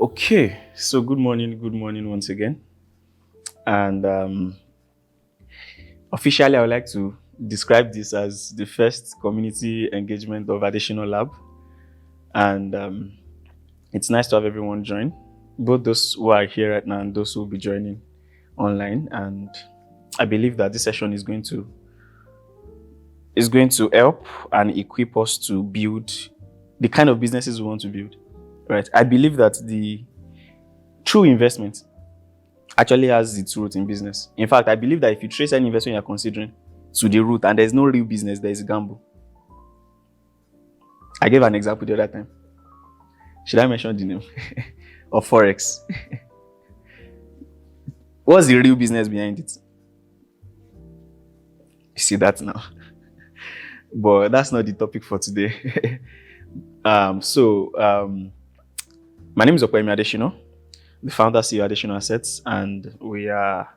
Okay, so good morning once again. And officially, I would like to describe this as the first community engagement of Adesina Lab. And it's nice to have everyone join, both those who are here right now and those who will be joining online. And I believe that this session is going to help and equip us to build the kind of businesses we want to build. Right. I believe that the true investment actually has its root in business. In fact, I believe that if you trace any investment you're considering to the root and there's no real business, there is a gamble. I gave an example the other time. Should I mention the name? Of Forex. What's the real business behind it? You see that now. But that's not the topic for today. My name is Adesina, the founder CEO Adesina Assets, and we are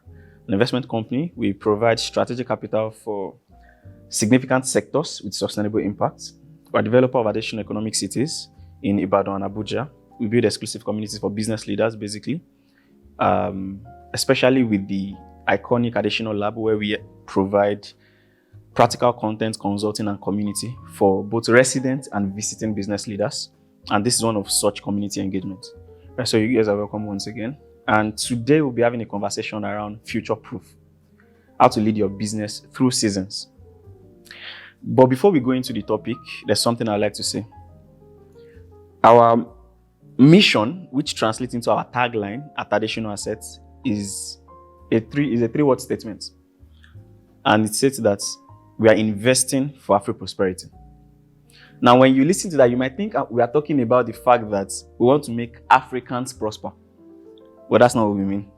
an investment company. We provide strategic capital for significant sectors with sustainable impact. We're a developer of additional economic cities in Ibadan and Abuja. We build exclusive communities for business leaders, basically, especially with the iconic Adesina Lab, where we provide practical content, consulting, and community for both resident and visiting business leaders. And this is one of such community engagement. So you guys are welcome once again. And today we'll be having a conversation around future proof, how to lead your business through seasons. But before we go into the topic, there's something I'd like to say. Our mission, which translates into our tagline at Adesina Assets, is a three-word statement. And it says that we are investing for Afro-prosperity. Now, when you listen to that, you might think we are talking about the fact that we want to make Africans prosper. But that's not what we mean.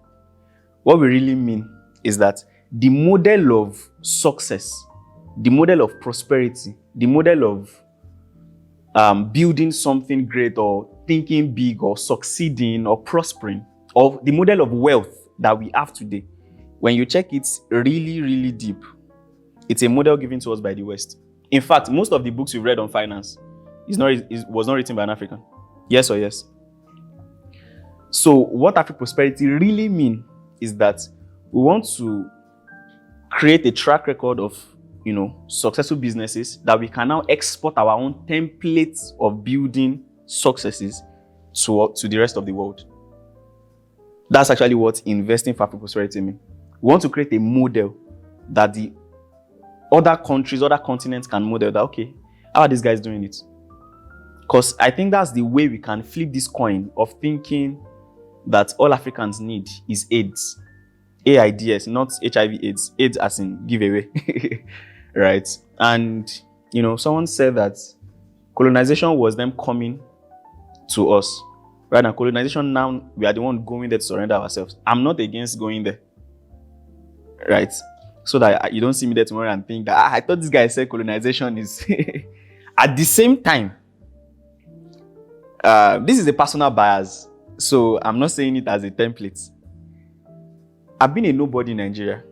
What we really mean is that the model of success, the model of prosperity, the model of building something great or thinking big or succeeding or prospering, or the model of wealth that we have today, when you check it really, really deep, it's a model given to us by the West. In fact, most of the books you've read on finance was not written by an African. Yes or yes? So what Afro-prosperity really means is that we want to create a track record of successful businesses that we can now export our own templates of building successes to the rest of the world. That's actually what investing for Afro-prosperity means. We want to create a model that the other countries, other continents can model that, okay, how are these guys doing it? Because I think that's the way we can flip this coin of thinking that all Africans need is AIDS. AIDS, not HIV AIDS. AIDS as in giveaway. Right? And, someone said that colonization was them coming to us. Right now, colonization now, we are the one going there to surrender ourselves. I'm not against going there. Right? So that you don't see me there tomorrow and think that I thought this guy said colonization is... At the same time, this is a personal bias. So I'm not saying it as a template. I've been a nobody in Nigeria.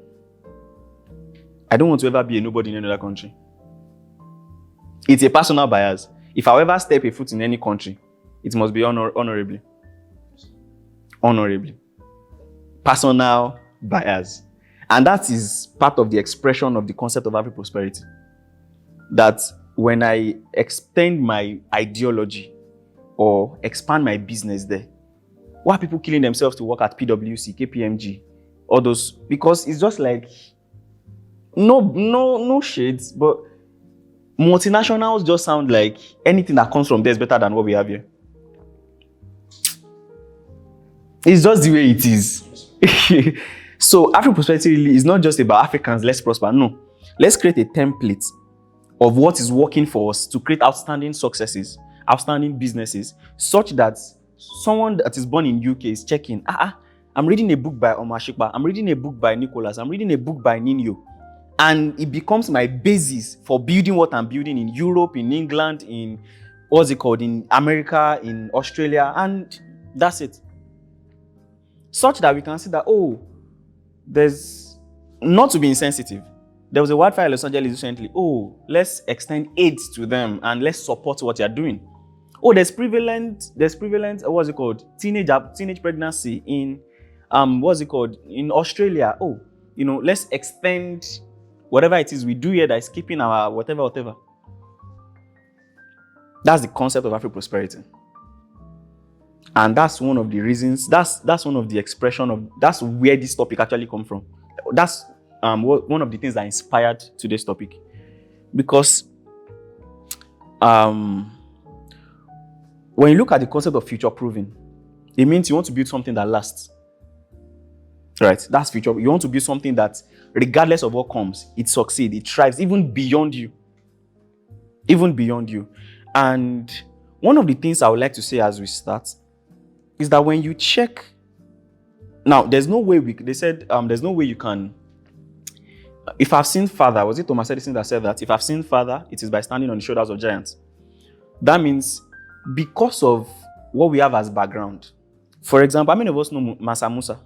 I don't want to ever be a nobody in another country. It's a personal bias. If I ever step a foot in any country, it must be honorably. Honorably. Personal bias. And that is part of the expression of the concept of Afro-prosperity. That when I extend my ideology or expand my business there, why are people killing themselves to work at PwC, KPMG, all those? Because it's just like, no shades, but multinationals just sound like anything that comes from there is better than what we have here. It's just the way it is. So Afro-prosperity really is not just about Africans, let's prosper. No. Let's create a template of what is working for us to create outstanding successes, outstanding businesses, such that someone that is born in UK is checking, I'm reading a book by Omar Shikba, I'm reading a book by Nicholas, I'm reading a book by Nino. And it becomes my basis for building what I'm building in Europe, in England, in in America, in Australia, and that's it. Such that we can see that, there's not to be insensitive. There was a wildfire in Los Angeles recently. Let's extend aid to them and let's support what they're doing. Oh, there's prevalent, what's it called? Teenage pregnancy in what's it called? In Australia. Oh, let's extend whatever it is we do here that is keeping our whatever. That's the concept of Afro-prosperity. And that's one of the reasons, that's one of the expression of, that's where this topic actually come from. That's one of the things that inspired today's topic. Because when you look at the concept of future proving, it means you want to build something that lasts. Right? That's future. You want to build something that, regardless of what comes, it succeeds, it thrives, even beyond you. Even beyond you. And one of the things I would like to say as we start is that when you check, now there's no way there's no way you can. If I've seen father, was it Thomas Edison that said that? If I've seen father, it is by standing on the shoulders of giants. That means because of what we have as background. For example, how many of us know Mansa Musa?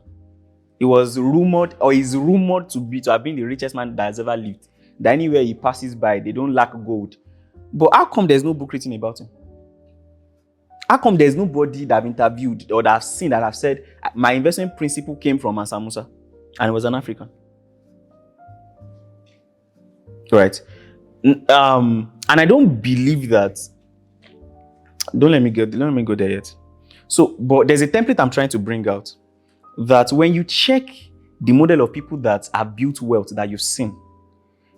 He was rumored, or is rumored to have been the richest man that has ever lived. That anywhere he passes by, they don't lack gold. But how come there's no book written about him? How come there's nobody that I've interviewed or that I've seen that have said, my investment principle came from Mansa Musa and it was an African? Right. And I don't believe that. Don't let me go there yet. So, but there's a template I'm trying to bring out, that when you check the model of people that have built wealth that you've seen,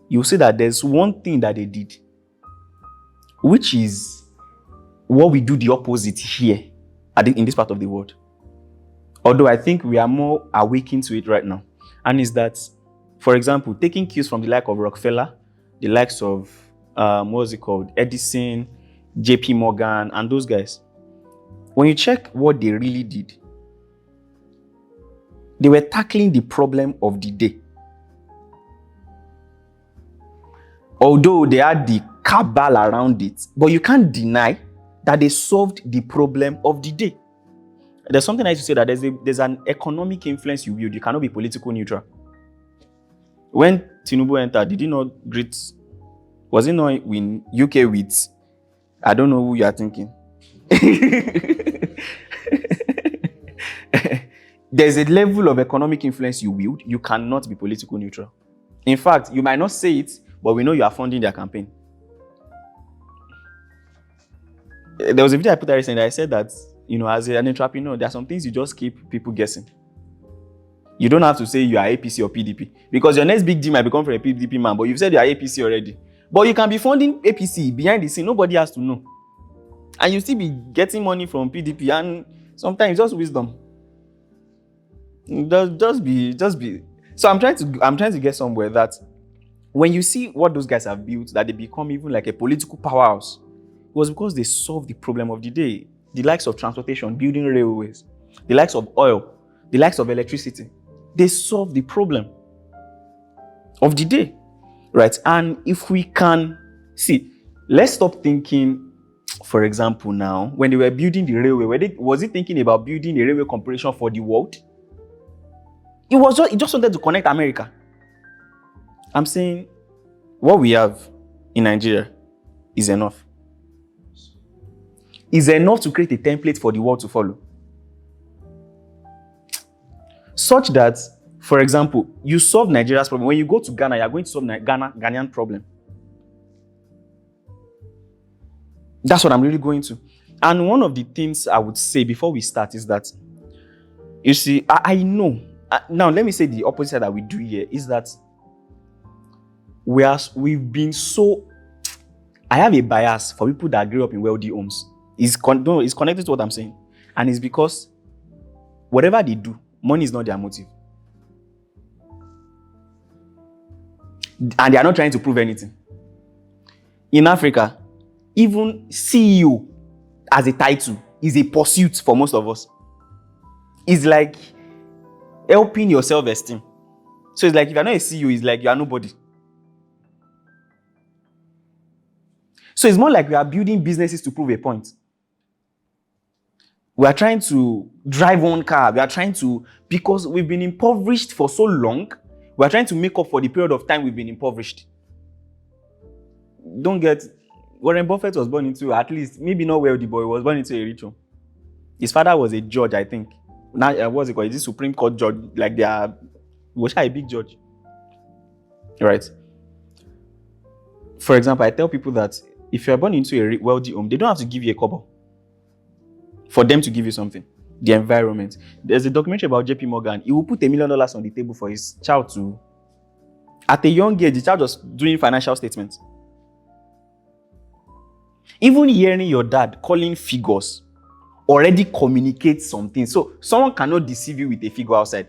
you'll see that there's one thing that they did, which is what we do the opposite here in this part of the world. Although I think we are more awakened to it right now. And is that, for example, taking cues from the like of Rockefeller, the likes of, Edison, JP Morgan, and those guys. When you check what they really did, they were tackling the problem of the day. Although they had the cabal around it, but you can't deny that they solved the problem of the day. There's something I used to say, that there's an economic influence you wield. You cannot be political neutral. When Tinubu entered, did he not greet? Was he not in UK with? I don't know who you are thinking. There's a level of economic influence you wield. You cannot be political neutral. In fact, you might not say it, but we know you are funding their campaign. There was a video I put out recently that I said that, as an entrepreneur, there are some things you just keep people guessing. You don't have to say you are APC or PDP, because your next big deal might become from a PDP man, but you've said you are APC already. But you can be funding APC behind the scene, nobody has to know. And you still be getting money from PDP, and sometimes just wisdom. Just be. So I'm trying to get somewhere that when you see what those guys have built, that they become even like a political powerhouse, it was because they solved the problem of the day. The likes of transportation, building railways, the likes of oil, the likes of electricity. They solved the problem of the day, right? And if we can see, let's stop thinking, for example, now, when they were building the railway, was it thinking about building a railway corporation for the world? It just wanted to connect America. I'm saying what we have in Nigeria is enough. Is enough to create a template for the world to follow. Such that, for example, you solve Nigeria's problem. When you go to Ghana, you are going to solve Ghanaian problem. That's what I'm really going to. And one of the things I would say before we start is that, you see, I know. Now, let me say the opposite that we do here is that we've been so. I have a bias for people that grew up in wealthy homes. It's connected to what I'm saying. And it's because whatever they do, money is not their motive. And they are not trying to prove anything. In Africa, even CEO as a title is a pursuit for most of us. It's like helping your self-esteem. So it's like if you're not a CEO, it's like you are nobody. So it's more like we are building businesses to prove a point. We are trying to drive one car. We are trying to, because we've been impoverished for so long, we are trying to make up for the period of time we've been impoverished. Warren Buffett was born into, at least, maybe not wealthy, but he was born into a rich home. His father was a judge, I think. Now, what's it called? Is this Supreme Court judge? Like they are, was a big judge, right? For example, I tell people that if you are born into a wealthy home, they don't have to give you a kobo for them to give you something. The environment. There's a documentary about JP Morgan. He will put $1 million on the table for his child to. At a young age, the child was doing financial statements. Even hearing your dad calling figures already communicates something. So someone cannot deceive you with a figure outside.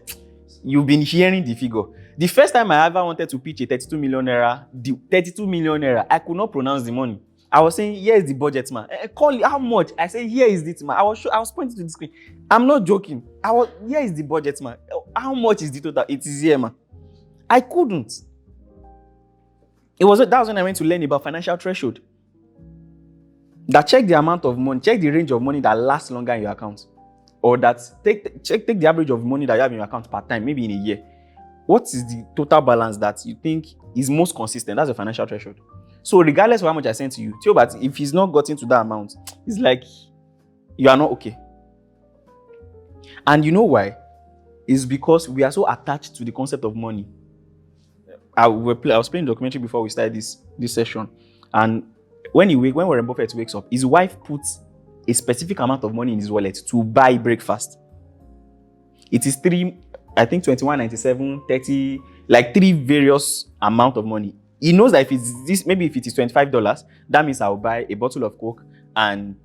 You've been hearing the figure. The first time I ever wanted to pitch a 32 million naira, I could not pronounce the money. I was saying, here is the budget, man. Call it, how much? I said, here is it, man. I was pointing to the screen. I'm not joking. Here is the budget, man. How much is the total? It is here, man. I couldn't. That was when I went to learn about financial threshold. That check the amount of money, check the range of money that lasts longer in your account. Or that take the average of money that you have in your account per time, maybe in a year. What is the total balance that you think is most consistent? That's a financial threshold. So regardless of how much I send to you, but if he's not gotten to that amount, it's like you are not okay. And you know why? It's because we are so attached to the concept of money. I was playing a documentary before we started this session, and when Warren Buffett wakes up, his wife puts a specific amount of money in his wallet to buy breakfast. It is 21.97, 30, like 3 various amount of money. He knows that if it's this, maybe if it is $25, that means I'll buy a bottle of Coke and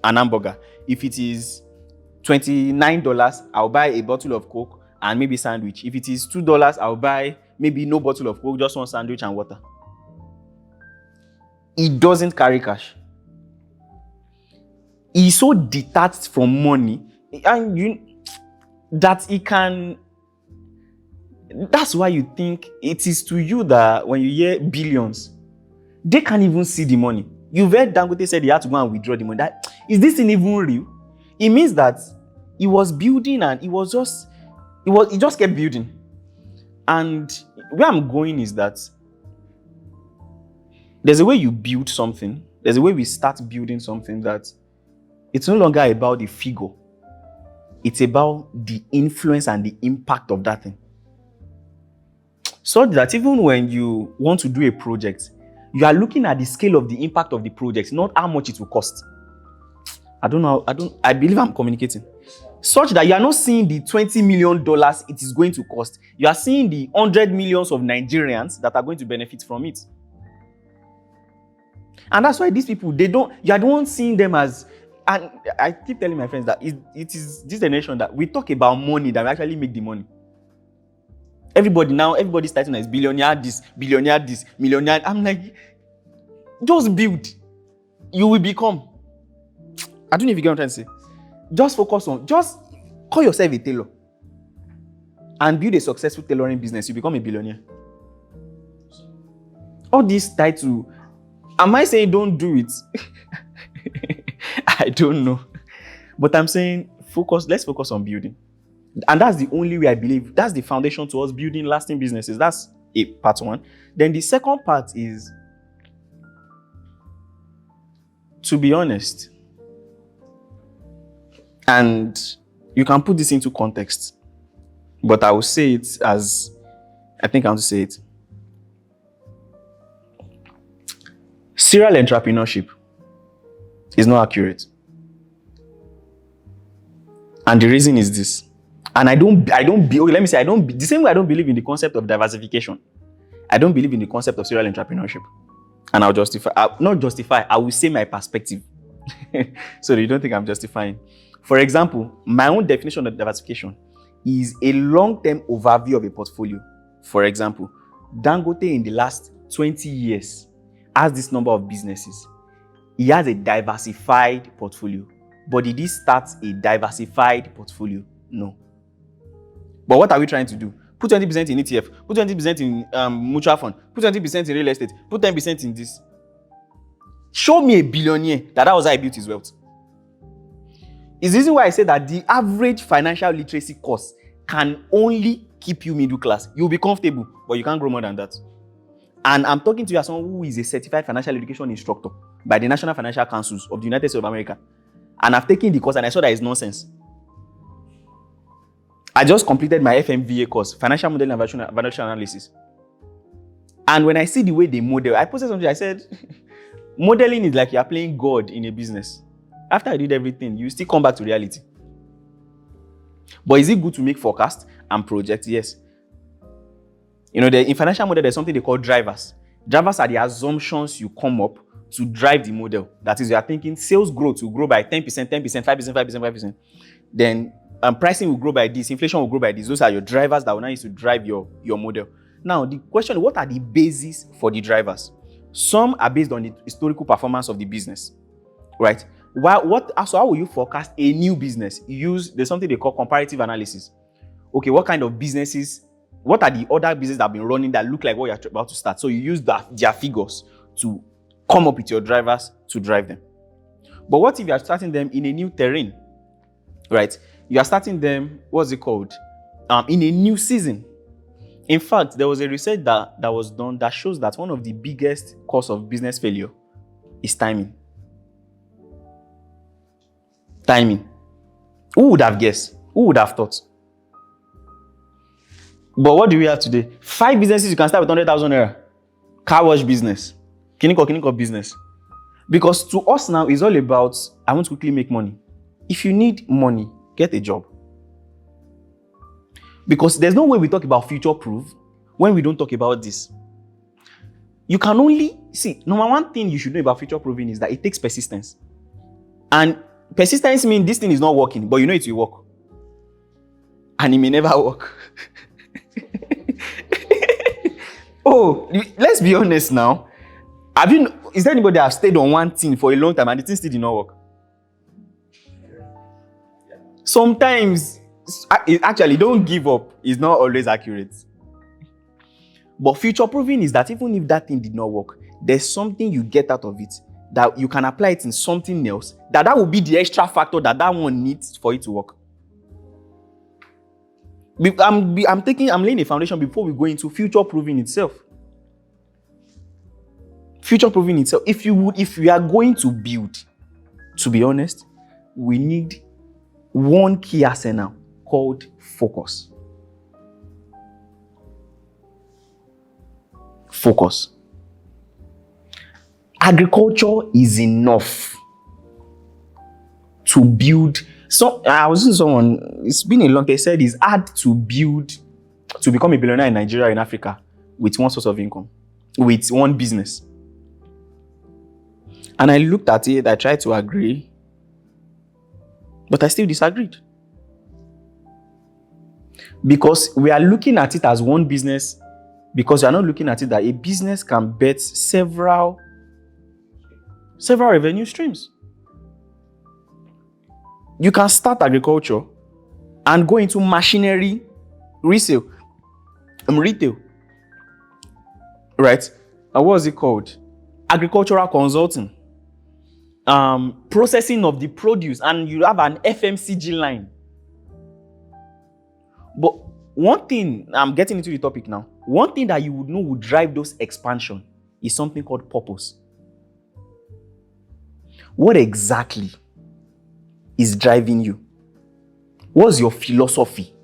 an hamburger. If it is $29, I'll buy a bottle of Coke and maybe sandwich. If it is $2, I'll buy maybe no bottle of Coke, just one sandwich and water. He doesn't carry cash. He's so detached from money, and that he can. That's why you think it is to you that when you hear billions, they can't even see the money. You've heard Dangote said he had to go and withdraw the money. Is this thing even real? It means that he was building and he just kept building. And where I'm going is that there's a way you build something. There's a way we start building something that it's no longer about the figure. It's about the influence and the impact of that thing. So that even when you want to do a project, you are looking at the scale of the impact of the project, not how much it will cost. I believe I'm communicating. Such that you are not seeing the $20 million it is going to cost. You are seeing the 100 millions of Nigerians that are going to benefit from it. And that's why these people, you are the one seeing them as, and I keep telling my friends that it is this generation that we talk about money that we actually make the money. Everybody's starting as billionaire this, millionaire. I'm like, just build. You will become. I don't know if you get what I'm trying to say. Just call yourself a tailor and build a successful tailoring business. You become a billionaire. All this title, am I saying don't do it? I don't know. But I'm saying let's focus on building. And that's the only way I believe, that's the foundation towards building lasting businesses. That's part one. Then the second part is, to be honest, and you can put this into context, but I will say it as I think I want to say it. Serial entrepreneurship is not accurate. And the reason is this. And the same way I don't believe in the concept of diversification. I don't believe in the concept of serial entrepreneurship. And I will say my perspective. So that you don't think I'm justifying. For example, my own definition of diversification is a long-term overview of a portfolio. For example, Dangote in the last 20 years has this number of businesses. He has a diversified portfolio. But did he start a diversified portfolio? No. But what are we trying to do? Put 20% in ETF, put 20% in mutual fund, put 20% in real estate, put 10% in this. Show me a billionaire that was how he built his wealth. It's the reason why I say that the average financial literacy course can only keep you middle class. You'll be comfortable, but you can't grow more than that. And I'm talking to you as someone who is a certified financial education instructor by the National Financial Councils of the United States of America. And I've taken the course and I saw that it's nonsense. I just completed my FMVA course, Financial Modeling and Financial Analysis. And when I see the way they model, I posted something, I said, modeling is like you're playing God in a business. After I did everything, you still come back to reality. But is it good to make forecasts and projects? Yes. You know, in financial model, there's something they call drivers. Drivers are the assumptions you come up to drive the model. That is, you are thinking sales growth will grow by 10%, 10%, 5%, 5%, 5%. Then pricing will grow by this, inflation will grow by this. Those are your drivers that will now use to drive your model. Now, the question, what are the bases for the drivers? Some are based on the historical performance of the business, right? So how will you forecast a new business? There's something they call comparative analysis. Okay, what kind of businesses, what are the other businesses that have been running that look like what you're about to start? So you use their figures to come up with your drivers to drive them. But what if you are starting them in a new terrain, right? You are starting them, in a new season. In fact, there was a research that was done that shows that one of the biggest cause of business failure is timing. Timing. Who would have guessed? Who would have thought? But what do we have today? 5 businesses you can start with 100,000 naira. Car wash business. Kiniko business. Because to us now, it's all about, I want to quickly make money. If you need money, get a job. Because there's no way we talk about future proof when we don't talk about this. You can only see, number one thing you should know about future proving is that it takes persistence. And persistence means this thing is not working, but you know it will work. And it may never work. Oh, let's be honest now. Is there anybody that has stayed on one thing for a long time and the thing still did not work? Sometimes, actually, don't give up. It's not always accurate. But future proving is that even if that thing did not work, there's something you get out of it that you can apply it in something else, that will be the extra factor that one needs for it to work. I'm laying a foundation before we go into future proving itself. Future proving itself. If we are going to build, to be honest, we need one key arsenal called focus. Focus. Agriculture is enough to build. So I was seeing someone, it's been a long time, said it's hard to become a billionaire in Nigeria, in Africa, with one source of income, with one business. And I looked at it, I tried to agree, but I still disagreed. Because we are looking at it as one business, because we are not looking at it that a business can bet several revenue streams. You can start agriculture and go into machinery retail. Right? And what is it called? Agricultural consulting. Processing of the produce, and you have an FMCG line. But one thing, I'm getting into the topic now. One thing that you would know would drive those expansion is something called purpose. What exactly is driving you? What's your philosophy?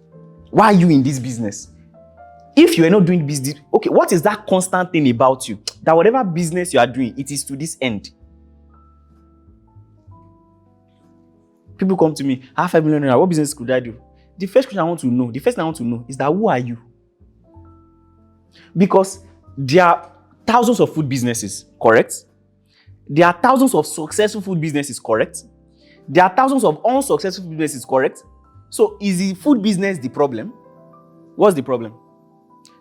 Why are you in this business? If you are not doing business, okay, what is that constant thing about you? That whatever business you are doing, it is to this end. People come to me, I have 5 million naira, what business could I do? The first thing I want to know is that who are you? Because there are thousands of food businesses, correct? There are thousands of successful food businesses, correct? There are thousands of unsuccessful businesses, correct? So is the food business the problem? What's the problem?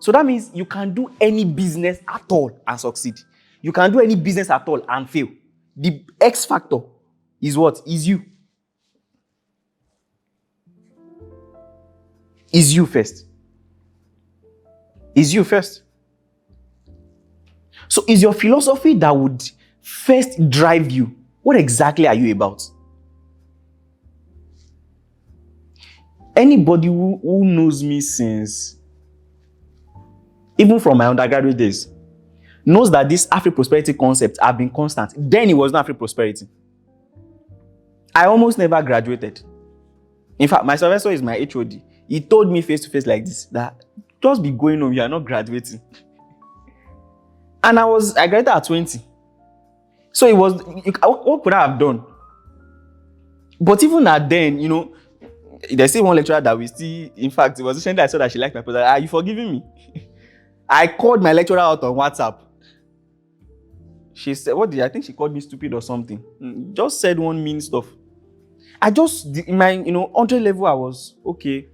So that means you can do any business at all and succeed. You can do any business at all and fail. The X factor is what? Is you. Is you first. Is you first. So is your philosophy that would first drive you? What exactly are you about? Anybody who knows me since, even from my undergraduate days, knows that this Afro-prosperity concept have been constant. Then it was not Afro-prosperity. I almost never graduated. In fact, my supervisor is my HOD. He told me face to face like this, that just be going on, you are not graduating. And I graduated at 20. So it was, what could I have done? But even at then, you know, there's still one lecturer that we still, in fact, it was the that I saw that she liked my post. Are you forgiving me? I called my lecturer out on WhatsApp. She said, I think she called me stupid or something. Just said one mean stuff. In my, 100 level, I was okay.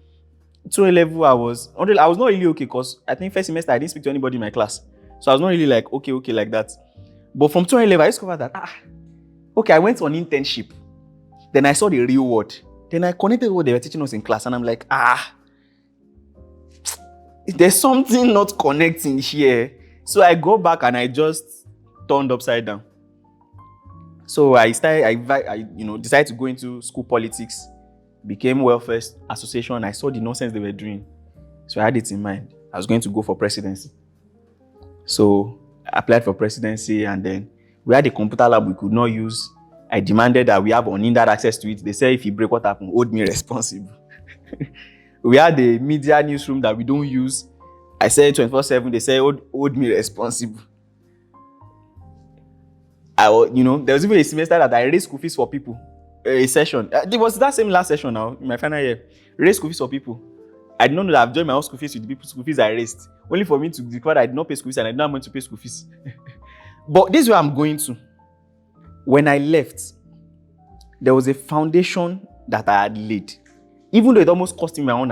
200 level, I was not really okay because I think first semester I didn't speak to anybody in my class. So I was not really like, okay, like that. But from 200 level, I discovered that, okay, I went on internship. Then I saw the real world. Then I connected what they were teaching us in class and I'm like, there's something not connecting here. So I go back and I just turned upside down. So I decided to go into school politics, became welfare association. I saw the nonsense they were doing. So I had it in mind. I was going to go for presidency. So I applied for presidency and then we had a computer lab we could not use. I demanded that we have unhindered access to it. They said if you break what happened, hold me responsible. We had a media newsroom that we don't use. I said 24/7. They said hold me responsible. There was even a semester that I raised school fees for people. A session. It was that same last session now, in my final year. Raised school fees for people. I did not know that I've joined my own school fees with the people's school fees I raised. Only for me to declare that I did not pay school fees and I did not want to pay school fees. But this is where I'm going to. When I left, there was a foundation that I had laid. Even though it almost cost me my own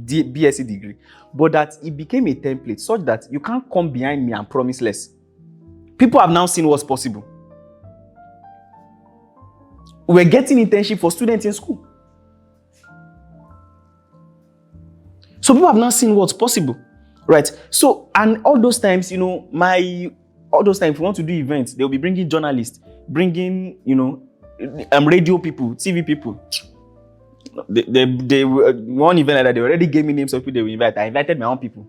BSc degree. But that it became a template such that you can't come behind me and promise less. People have now seen what's possible. We're getting internship for students in school. So people have now seen what's possible, right? So, and all those times, if we want to do events, they'll be bringing journalists, bringing, radio people, TV people. They one event like that, they already gave me names of people they will invite. I invited my own people.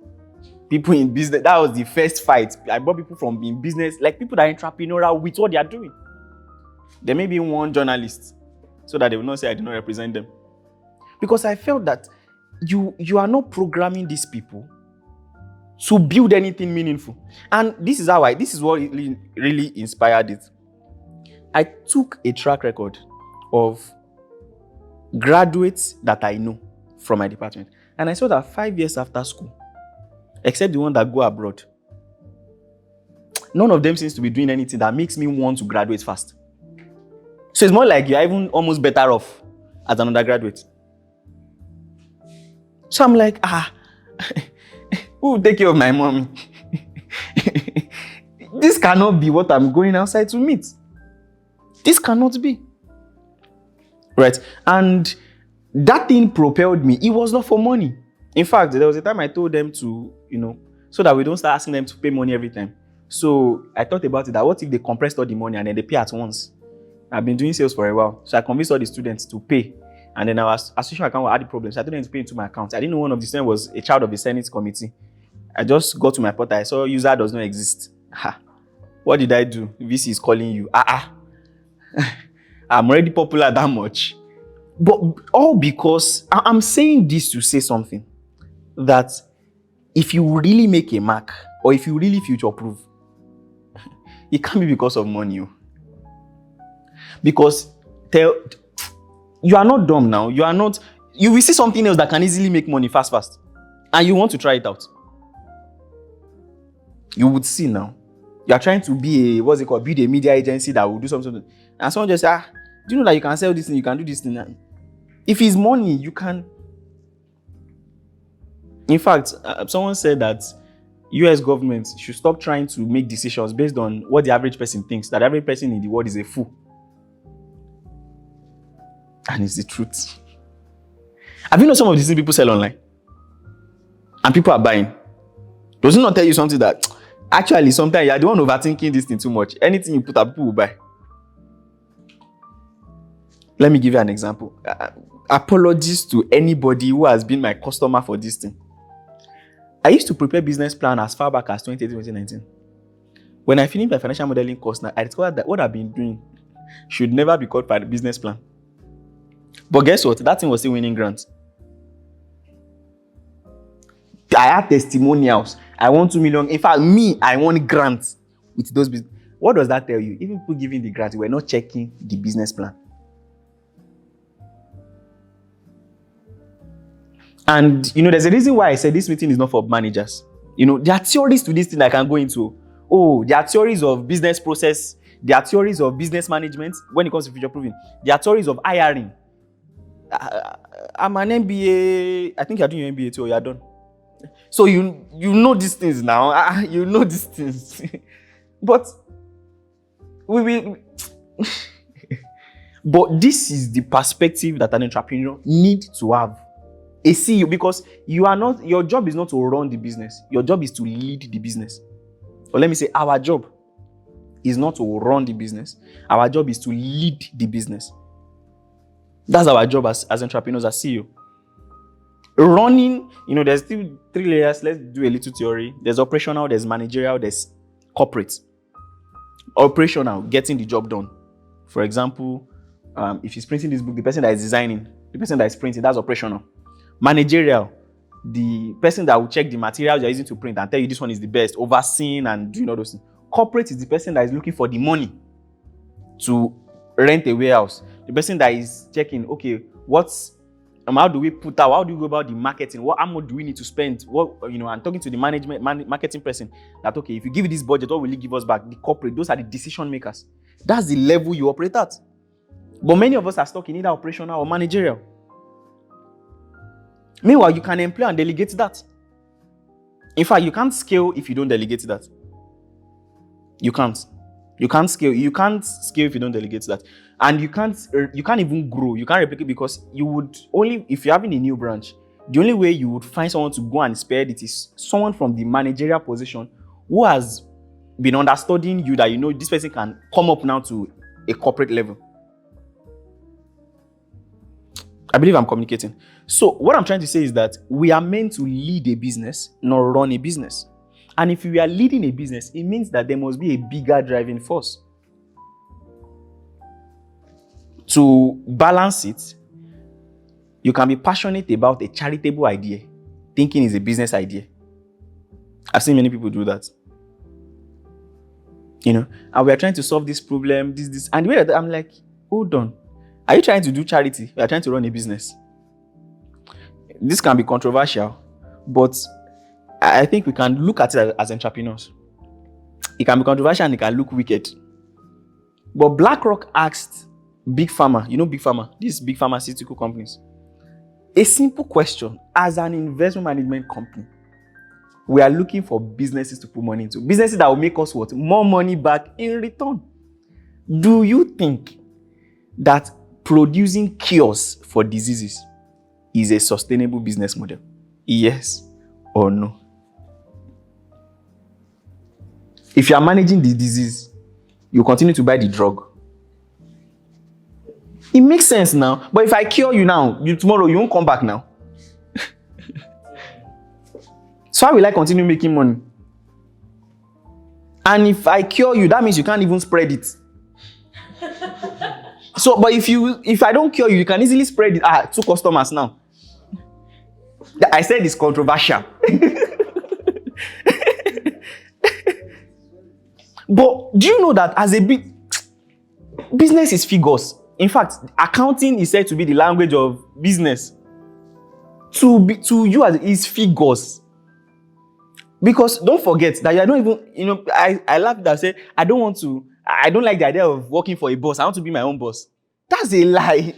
People in business. That was the first fight. I brought people from in business, like people that are entrepreneurial with what they are doing. There may be one journalist, so that they will not say I did not represent them. Because I felt that you are not programming these people to build anything meaningful. And this is what really inspired it. I took a track record of graduates that I know from my department. And I saw that 5 years after school, except the one that go abroad, none of them seems to be doing anything that makes me want to graduate fast. So it's more like you're even almost better off as an undergraduate. So I'm like, who will take care of my mommy? This cannot be what I'm going outside to meet. This cannot be. Right? And that thing propelled me. It was not for money. In fact, there was a time I told them to, so that we don't start asking them to pay money every time. So I thought about it, that what if they compressed all the money and then they pay at once? I've been doing sales for a while. So I convinced all the students to pay. And then our association account had the problems. So I told them to pay into my account. I didn't know one of the students was a child of the Senate committee. I just got to my portal. I saw user does not exist. What did I do? VC is calling you. I'm already popular that much. But all because I'm saying this to say something. That if you really make a mark, or if you really future-proof, it can't be because of money. Because you are not dumb now. You will see something else that can easily make money fast. And you want to try it out. You would see now. You are trying to be build a media agency that will do something. And someone just say, do you know that you can sell this thing, you can do this thing? If it's money, you can. In fact, someone said that US government should stop trying to make decisions based on what the average person thinks. That every person in the world is a fool. And it's the truth. Have you known some of these things people sell online? And people are buying. Does it not tell you something that actually sometimes you are the one overthinking this thing too much? Anything you put up, people will buy. Let me give you an example. Apologies to anybody who has been my customer for this thing. I used to prepare business plan as far back as 2018, 2019. When I finished my financial modeling course now, I discovered that what I've been doing should never be called business plan. But guess what? That thing was still winning grants. I had testimonials. I want 2 million. In fact, I want grants with those business. What does that tell you? Even people giving the grants, we're not checking the business plan. And there's a reason why I said this meeting is not for managers. There are theories to this thing I can go into. Oh, there are theories of business process. There are theories of business management when it comes to future proofing. There are theories of hiring. I'm an MBA. I think you're doing your MBA too, or you're done. So you know these things now. You know these things. But we will. But this is the perspective that an entrepreneur needs to have. A CEO, because your job is not to run the business. Your job is to lead the business. Or let me say, our job is not to run the business. Our job is to lead the business. That's our job as entrepreneurs, as CEO. Running, there's still 3 layers. Let's do a little theory. There's operational, there's managerial, there's corporate. Operational, getting the job done. For example, if he's printing this book, the person that is designing, the person that is printing, that's operational. Managerial, the person that will check the materials you're using to print and tell you this one is the best, overseeing and doing all those things. Corporate is the person that is looking for the money to rent a warehouse. The person that is checking, okay, how do we put out, how do we go about the marketing? How much do we need to spend? And talking to the marketing person that, okay, if you give this budget, what will it give us back? The corporate, those are the decision makers. That's the level you operate at. But many of us are stuck in either operational or managerial. Meanwhile, you can employ and delegate that. In fact, you can't scale if you don't delegate that. You can't. You can't scale. You can't scale if you don't delegate that. And you can't even grow. You can't replicate, because you would only, if you're having a new branch, the only way you would find someone to go and spearhead it is someone from the managerial position who has been understudying you, that this person can come up now to a corporate level. I believe I'm communicating. So what I'm trying to say is that we are meant to lead a business, not run a business. And if we are leading a business, it means that there must be a bigger driving force. To balance it, you can be passionate about a charitable idea, thinking it's a business idea. I've seen many people do that. And we are trying to solve this problem, this. And the way that I'm like, hold on. Are you trying to do charity? We are trying to run a business. This can be controversial, but I think we can look at it as entrepreneurs. It can be controversial and it can look wicked. But BlackRock asked Big Pharma, Big Pharma, these big pharmaceutical companies, a simple question. As an investment management company, we are looking for businesses to put money into. Businesses that will make us what? More money back in return. Do you think that producing cures for diseases is a sustainable business model? Yes or no? If you are managing the disease, you continue to buy the drug. It makes sense now. But if I cure you now, tomorrow you won't come back now. So how will I continue making money? And if I cure you, that means you can't even spread it. So, but if I don't cure you, you can easily spread it. 2 customers now. I said it's controversial. But do you know that as a business is figures? In fact, accounting is said to be the language of business. To you as is figures. Because don't forget that you are not even, I laugh that I say, I don't like the idea of working for a boss. I want to be my own boss. That's a lie.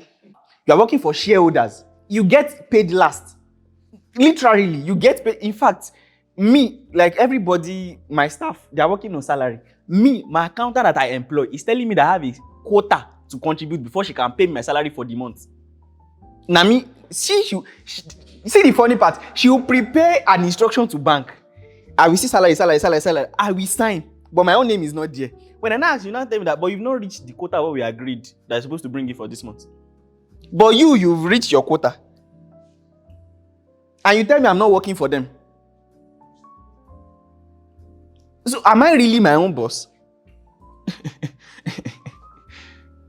You are working for shareholders. You get paid last. Literally, you get paid. In fact, me, like everybody, my staff, they are working on salary. Me, my accountant that I employ is telling me that I have a quota to contribute before she can pay me my salary for the month. Now me, see the funny part. She will prepare an instruction to bank. I will see salary. I will sign. But my own name is not there. When I ask you, now tell me that, but you've not reached the quota what we agreed that you're supposed to bring it for this month. But you've reached your quota. And you tell me I'm not working for them. So am I really my own boss?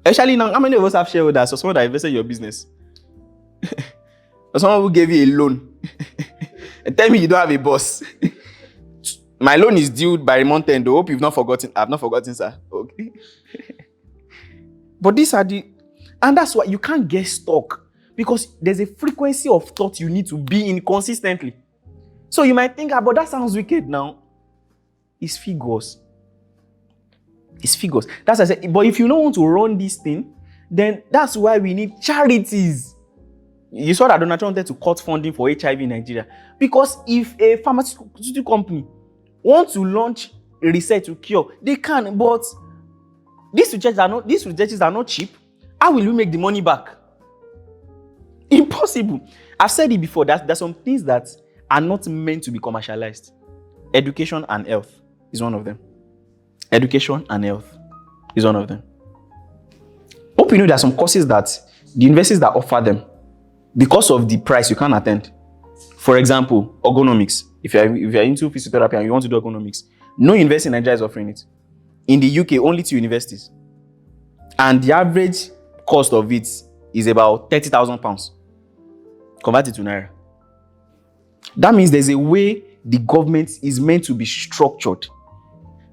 Especially now, how many of us have shareholders or someone that invested in your business? Or someone who gave you a loan and tell me you don't have a boss. My loan is due by month end. I hope you've not forgotten. I've not forgotten, sir. Okay. But these are and that's why you can't get stuck, because there's a frequency of thought you need to be in consistently. So you might think, but that sounds wicked now. It's figures. It's figures. That's what I said. But if you don't want to run this thing, then that's why we need charities. You saw that Donald Trump wanted to cut funding for HIV in Nigeria. Because if a pharmaceutical company wants to launch research to cure, they can. But these researches are not cheap. How will we make the money back? Impossible. I've said it before. There's some things that are not meant to be commercialized. Education and health is one of them. Education and health is one of them. Hope you know there are some courses that the universities that offer them, because of the price, you can't attend. For example, ergonomics. If you're into physiotherapy and you want to do ergonomics, no university in Nigeria is offering it. In the UK, only 2 universities. And the average cost of it is about £30,000. Converted to Naira. That means there's a way the government is meant to be structured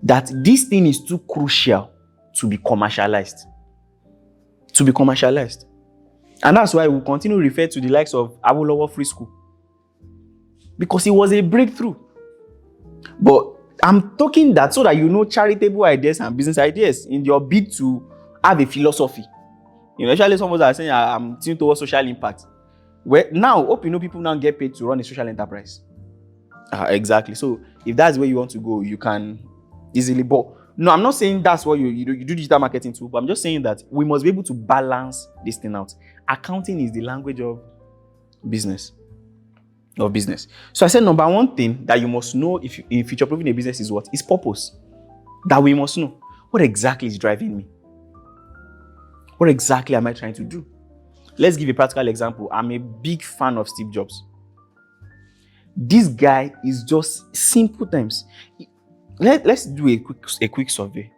that this thing is too crucial to be commercialized. To be commercialized. And that's why we continue to refer to the likes of Awolowo Free School. Because it was a breakthrough. But I'm talking that so that you know charitable ideas and business ideas in your bid to have a philosophy. You know, actually some of us are saying I'm tuned towards social impact. Well, now, hope you know people now get paid to run a social enterprise. Exactly. So if that's where you want to go, you can easily. But no, I'm not saying that's what you do digital marketing too, but I'm just saying that we must be able to balance this thing out. Accounting is the language of business. So I said number one thing that you must know if in future-proofing a business is what? Is purpose. That we must know. What exactly is driving me? What exactly am I trying to do? Let's give a practical example. I'm a big fan of Steve Jobs. This guy is just simple times. Let's do a quick survey,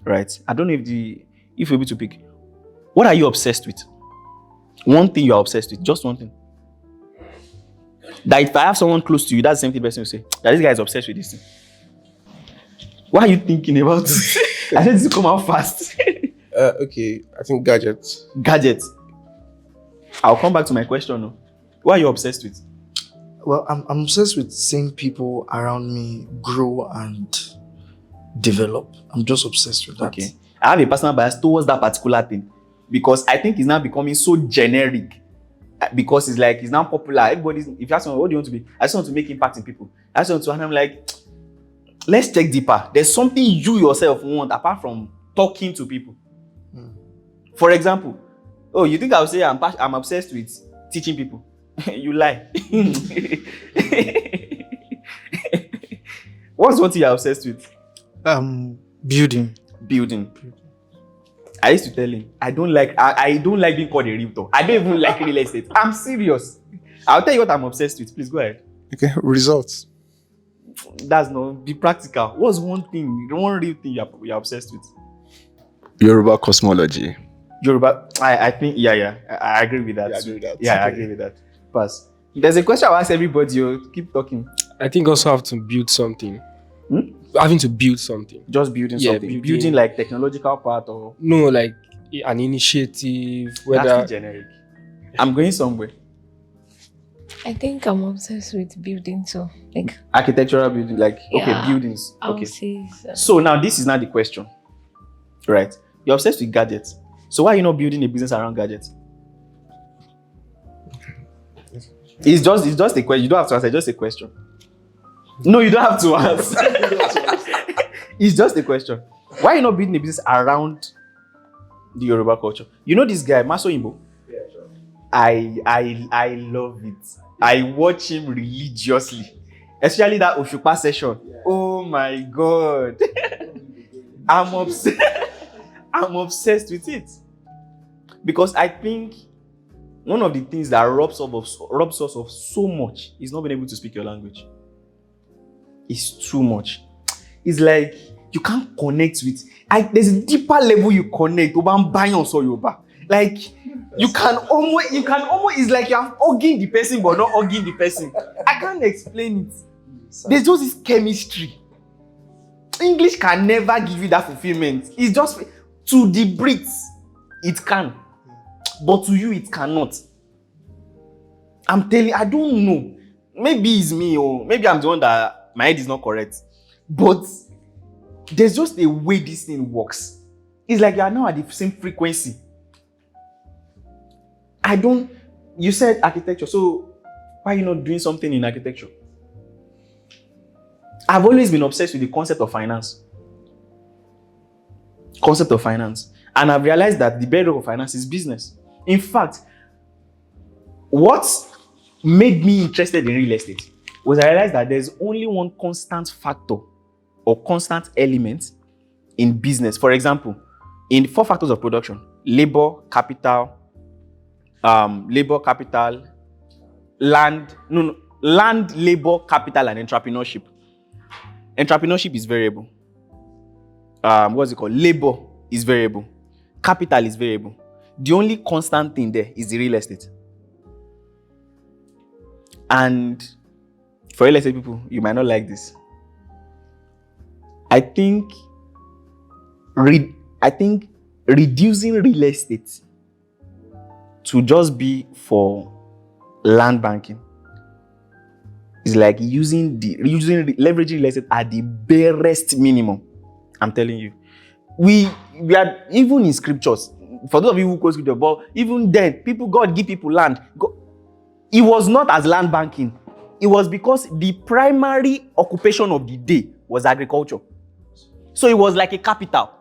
right? I don't know if you're able to pick. What are you obsessed with? One thing you're obsessed with, just one thing. That if I have someone close to you, that's the same thing the person will say. That this guy is obsessed with this thing. What are you thinking about? I said this will come out fast. Okay, I think gadgets. Gadgets. I'll come back to my question. No? What are you obsessed with? Well, I'm obsessed with seeing people around me grow and develop. I'm just obsessed with that. Okay. I have a personal bias towards that particular thing because I think it's now becoming so generic. Because it's now popular. Everybody's, if you ask someone, what do you want to be? I just want to make impact in people. I just want to, and I'm like, let's check deeper. There's something you yourself want apart from talking to people. For example, you think I'll say I'm obsessed with teaching people? You lie. What's one thing you're obsessed with? Building. I used to tell him, I don't like being called a realtor. I don't even like real estate. I'm serious. I'll tell you what I'm obsessed with. Please go ahead. Okay, results. That's not, be practical. What's one real thing you're obsessed with? Yoruba cosmology. I think, yeah. I agree with that. I agree with that. Pass. There's a question I'll ask everybody. You keep talking. I think also have to build something. Having to build something. Just building something. Building like technological part or no, like an initiative. Whether that's generic. I'm going somewhere. I think I'm obsessed with building, so like architectural building, like buildings. Okay. So now this is not the question, right? You're obsessed with gadgets. So why are you not building a business around gadgets? It's just a question. You don't have to answer. It's just a question. No, you don't have to answer. It's just a question. Why are you not building a business around the Yoruba culture? You know this guy, Maso Imbo? Yeah, sure. I love it. I watch him religiously. Especially that Oshupa session. Yeah. Oh my God. I'm obsessed with it. Because I think one of the things that robs us of so much is not being able to speak your language. It's too much. It's like you can't connect with. There's a deeper level you connect. Like you can almost. It's like you are hugging the person but not hugging the person. I can't explain it. There's just this chemistry. English can never give you that fulfillment. It's just to the Brits, it can, but to you, it cannot. I'm telling you, I don't know. Maybe it's me, or maybe I'm the one that my head is not correct. But there's just a way this thing works. It's like you are now at the same frequency. You said architecture, so why are you not doing something in architecture? I've always been obsessed with the concept of finance. And I've realized that the bedrock of finance is business. In fact, what made me interested in real estate was I realized that there's only one constant factor or constant element in business. For example, in 4 factors of production: labor, capital, land, labor, capital, and entrepreneurship. Entrepreneurship is variable. Labor is variable. Capital is variable. The only constant thing there is the real estate. And for real estate people, you might not like this. I think reducing real estate to just be for land banking is like leveraging real estate at the barest minimum. I'm telling you. We are, even in scriptures, for those of you who quote scripture, but even then, God give people land. It was not as land banking. It was because the primary occupation of the day was agriculture. So it was like a capital.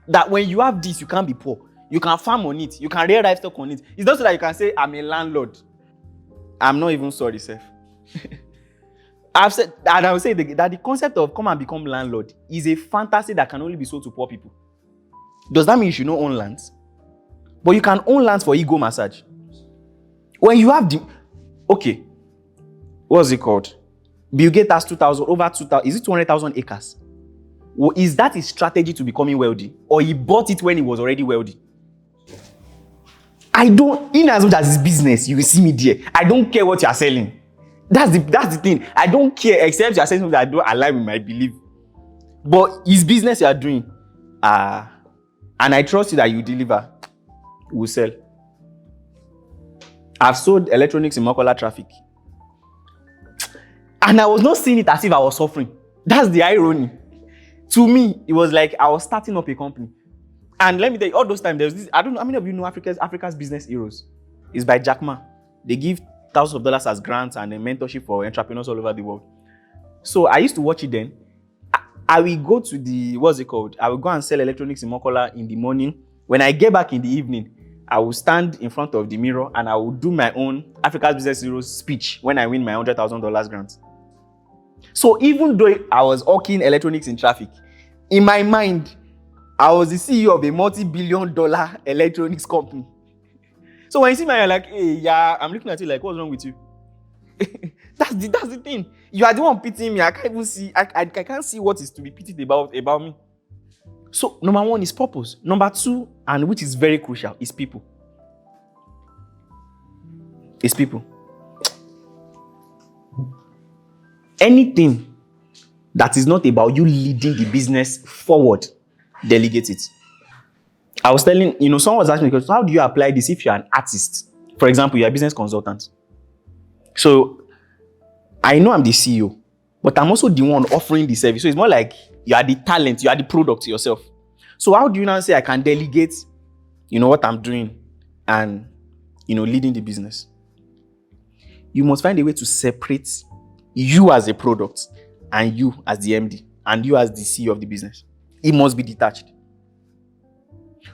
That when you have this, you can't be poor. You can farm on it. You can rear livestock on it. It's not so that you can say, I'm a landlord. I'm not even sorry, Seth. I've said, and I will say that the concept of come and become landlord is a fantasy that can only be sold to poor people. Does that mean you should not own lands? But you can own lands for ego massage. When you have what's it called? Bill Gates has 2,000, is it 200,000 acres? Is that his strategy to becoming wealthy? Or he bought it when he was already wealthy? In as much as it's business, you will see me there. I don't care what you are selling. That's the thing. I don't care, except you are saying something that I don't align with my belief. But his business you are doing, and I trust you that you deliver, will sell. I've sold electronics in Mokola traffic. And I was not seeing it as if I was suffering. That's the irony. To me, it was like I was starting up a company. And let me tell you, all those times, there was this, I don't know how many of you know Africa's Business Heroes. It's by Jack Ma. They give thousands of dollars as grants and a mentorship for entrepreneurs all over the world. So I used to watch it then. I will go to I will go and sell electronics in Mokola in the morning. When I get back in the evening, I will stand in front of the mirror and I will do my own Africa's Business Heroes speech when I win my $100,000 grant. So even though I was hawking electronics in traffic, in my mind, I was the CEO of a multi-billion-dollar electronics company. So when you see me, you're like, hey, yeah, I'm looking at you like, what's wrong with you? That's the thing. You are the one pitying me. I can't even see. I can't see what is to be pitied about me. So number 1 is purpose. Number 2, and which is very crucial, is people. It's people. Anything that is not about you leading the business forward, delegate it. I was telling, someone was asking me, how do you apply this if you're an artist? For example, you're a business consultant. So I know I'm the CEO, but I'm also the one offering the service. So it's more like you are the talent, you are the product yourself. So how do you now say I can delegate, what I'm doing and, leading the business? You must find a way to separate you as a product and you as the MD and you as the CEO of the business. It must be detached.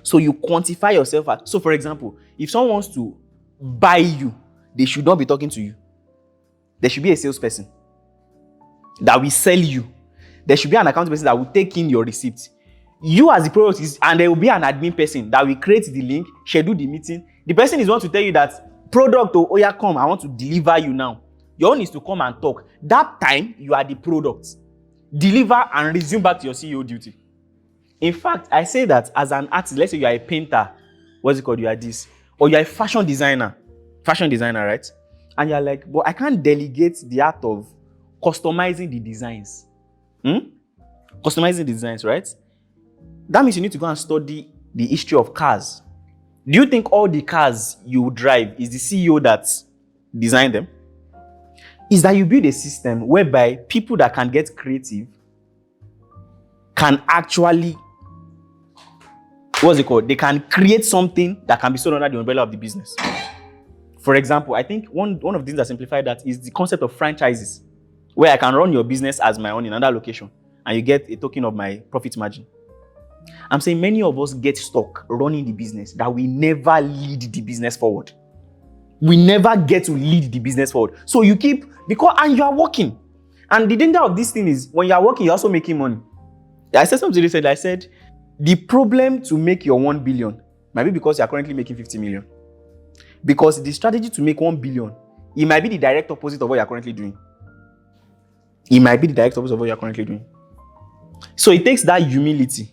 So you quantify yourself. So for example, if someone wants to buy you, they should not be talking to you. There should be a salesperson that will sell you. There should be an account person that will take in your receipt. You as the product and there will be an admin person that will create the link, schedule the meeting. The person is one to tell you that product, come, I want to deliver you now. Your own is to come and talk. That time, you are the product. deliver and resume back to your CEO duty. In fact, I say that as an artist, let's say you are a painter, what's it called? You are this, or you are a fashion designer, right? And you're like, but I can't delegate the art of customizing the designs. Customizing the designs, right? That means you need to go and study the history of cars. Do you think all the cars you drive is the CEO that designed them? Is that you build a system whereby people that can get creative can actually, what's it called? They can create something that can be sold under the umbrella of the business. For example, I think one of the things that simplify that is the concept of franchises, where I can run your business as my own in another location and you get a token of my profit margin. I'm saying many of us get stuck running the business that we never lead the business forward. We never get to lead the business forward. So you keep, and you are working. And the danger of this thing is when you are working, you're also making money. I said something recently. I said, the problem to make your 1 billion might be because you're currently making 50 million. Because the strategy to make 1 billion, it might be the direct opposite of what you're currently doing. It might be the direct opposite of what you're currently doing. So it takes that humility.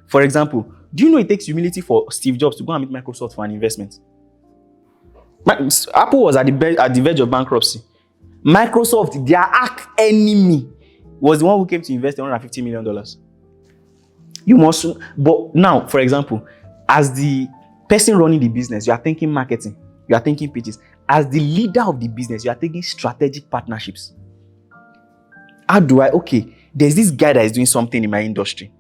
For example, do you know it takes humility for Steve Jobs to go and meet Microsoft for an investment? Apple was at the verge of bankruptcy. Microsoft, their arch enemy, was the one who came to invest $150 million. You must, but now, for example, as the person running the business, you are thinking marketing, you are thinking pitches. As the leader of the business, you are thinking strategic partnerships. There's this guy that is doing something in my industry.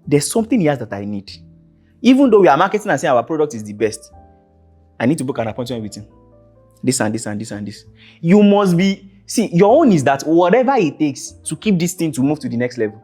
There's something he has that I need. Even though we are marketing and saying our product is the best, I need to book an appointment with him. This and this and this and this. You must be, your own is that whatever it takes to keep this thing to move to the next level.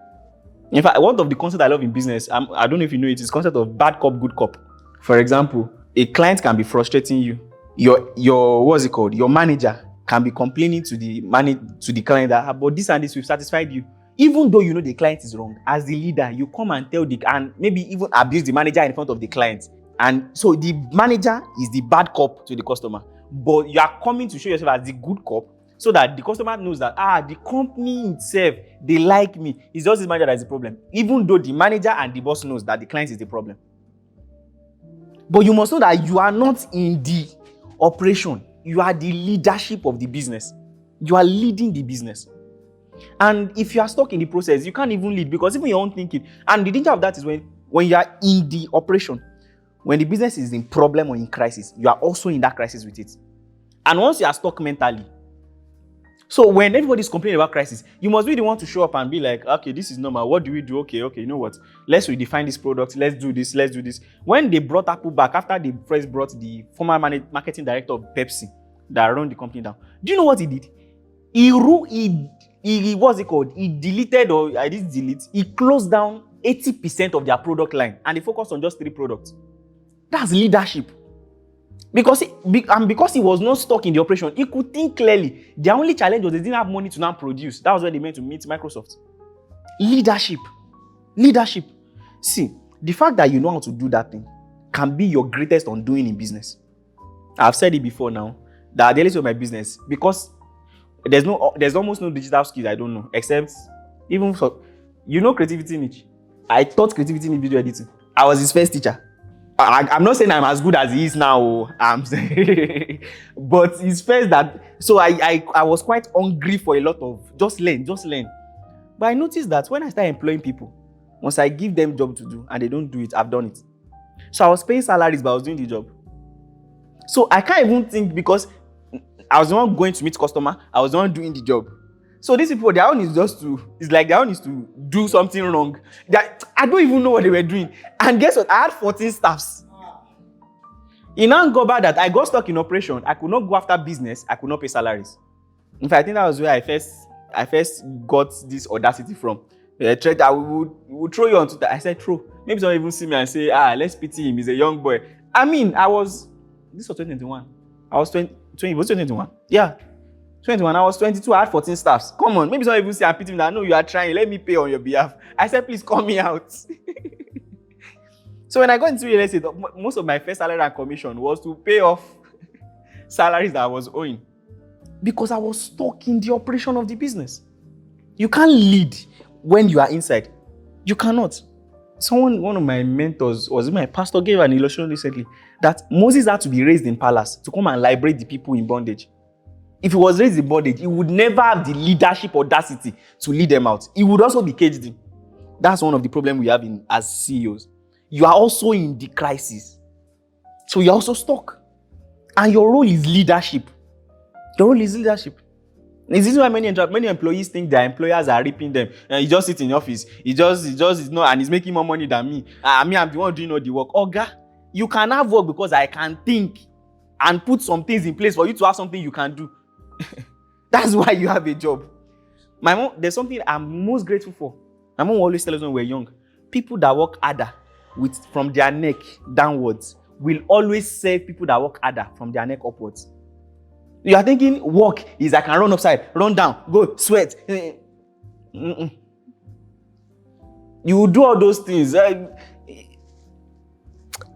In fact, one of the concepts I love in business, I don't know if you know it, is the concept of bad cop, good cop. For example, a client can be frustrating you. Your manager can be complaining to the client that, but this and this, we've satisfied you. Even though you know the client is wrong, as the leader, you come and tell and maybe even abuse the manager in front of the client. And so the manager is the bad cop to the customer, but you are coming to show yourself as the good cop so that the customer knows that, the company itself, they like me. It's just the manager that is the problem. Even though the manager and the boss knows that the client is the problem. But you must know that you are not in the operation. You are the leadership of the business. You are leading the business. And if you are stuck in the process, you can't even lead because even your own thinking. And the danger of that is when you are in the operation, when the business is in problem or in crisis, you are also in that crisis with it. And once you are stuck mentally, so when everybody is complaining about crisis, you must be the one to show up and be like, okay, this is normal. What do we do? Okay, you know what? Let's redefine this product. Let's do this. When they brought Apple back, after they first brought the former marketing director of Pepsi that run the company down, do you know what he did? He what's it called? He deleted, or I didn't delete, he closed down 80% of their product line and they focused on just 3 products. That's leadership. Because he was not stuck in the operation, he could think clearly. Their only challenge was they didn't have money to now produce. That was why they meant to meet Microsoft. Leadership. See, the fact that you know how to do that thing can be your greatest undoing in business. I've said it before now, that at the limit of my business, because there's almost no digital skills I don't know, except even for, creativity niche. I taught creativity in video editing. I was his first teacher. I'm not saying I'm as good as he is now. I'm saying, but his first that. So I was quite hungry for a lot of just learn. But I noticed that when I start employing people, once I give them job to do and they don't do it, I've done it. So I was paying salaries, but I was doing the job. So I can't even think, because I was the one going to meet customer, I was the one doing the job. So these people, their own is to do something wrong. I don't even know what they were doing. And guess what? I had 14 staffs. In Angoba, that I got stuck in operation. I could not go after business. I could not pay salaries. In fact, I think that was where I first got this audacity from. I would throw you onto that. I said, throw. Maybe someone even see me and say, let's pity him. He's a young boy. I mean, this was 2021. I was 20, was it 2021? Yeah. 21, I was 22, I had 14 staffs. Come on, maybe someone even say, I'm pitying that, no, you are trying, let me pay on your behalf. I said, please call me out. So when I got into real estate, most of my first salary and commission was to pay off salaries that I was owing, because I was stuck in the operation of the business. You can't lead when you are inside. You cannot. One of my mentors, was it my pastor, gave an illustration recently that Moses had to be raised in palace to come and liberate the people in bondage. If he was raised in bondage, he would never have the leadership audacity to lead them out. He would also be caged in. That's one of the problems we have as CEOs. You are also in the crisis. So you're also stuck. And your role is leadership. Your role is leadership. Is this why many employees think their employers are ripping them? He just sits in the office. He just is not, and he's making more money than me. I'm the one doing all the work. Oga, you can have work because I can think and put some things in place for you to have something you can do. That's why you have a job. My mom, there's something I'm most grateful for. My mom always tells us when we're young, people that work harder from their neck downwards will always serve people that work harder from their neck upwards. You are thinking work is I can run upside, run down, go, sweat. You will do all those things.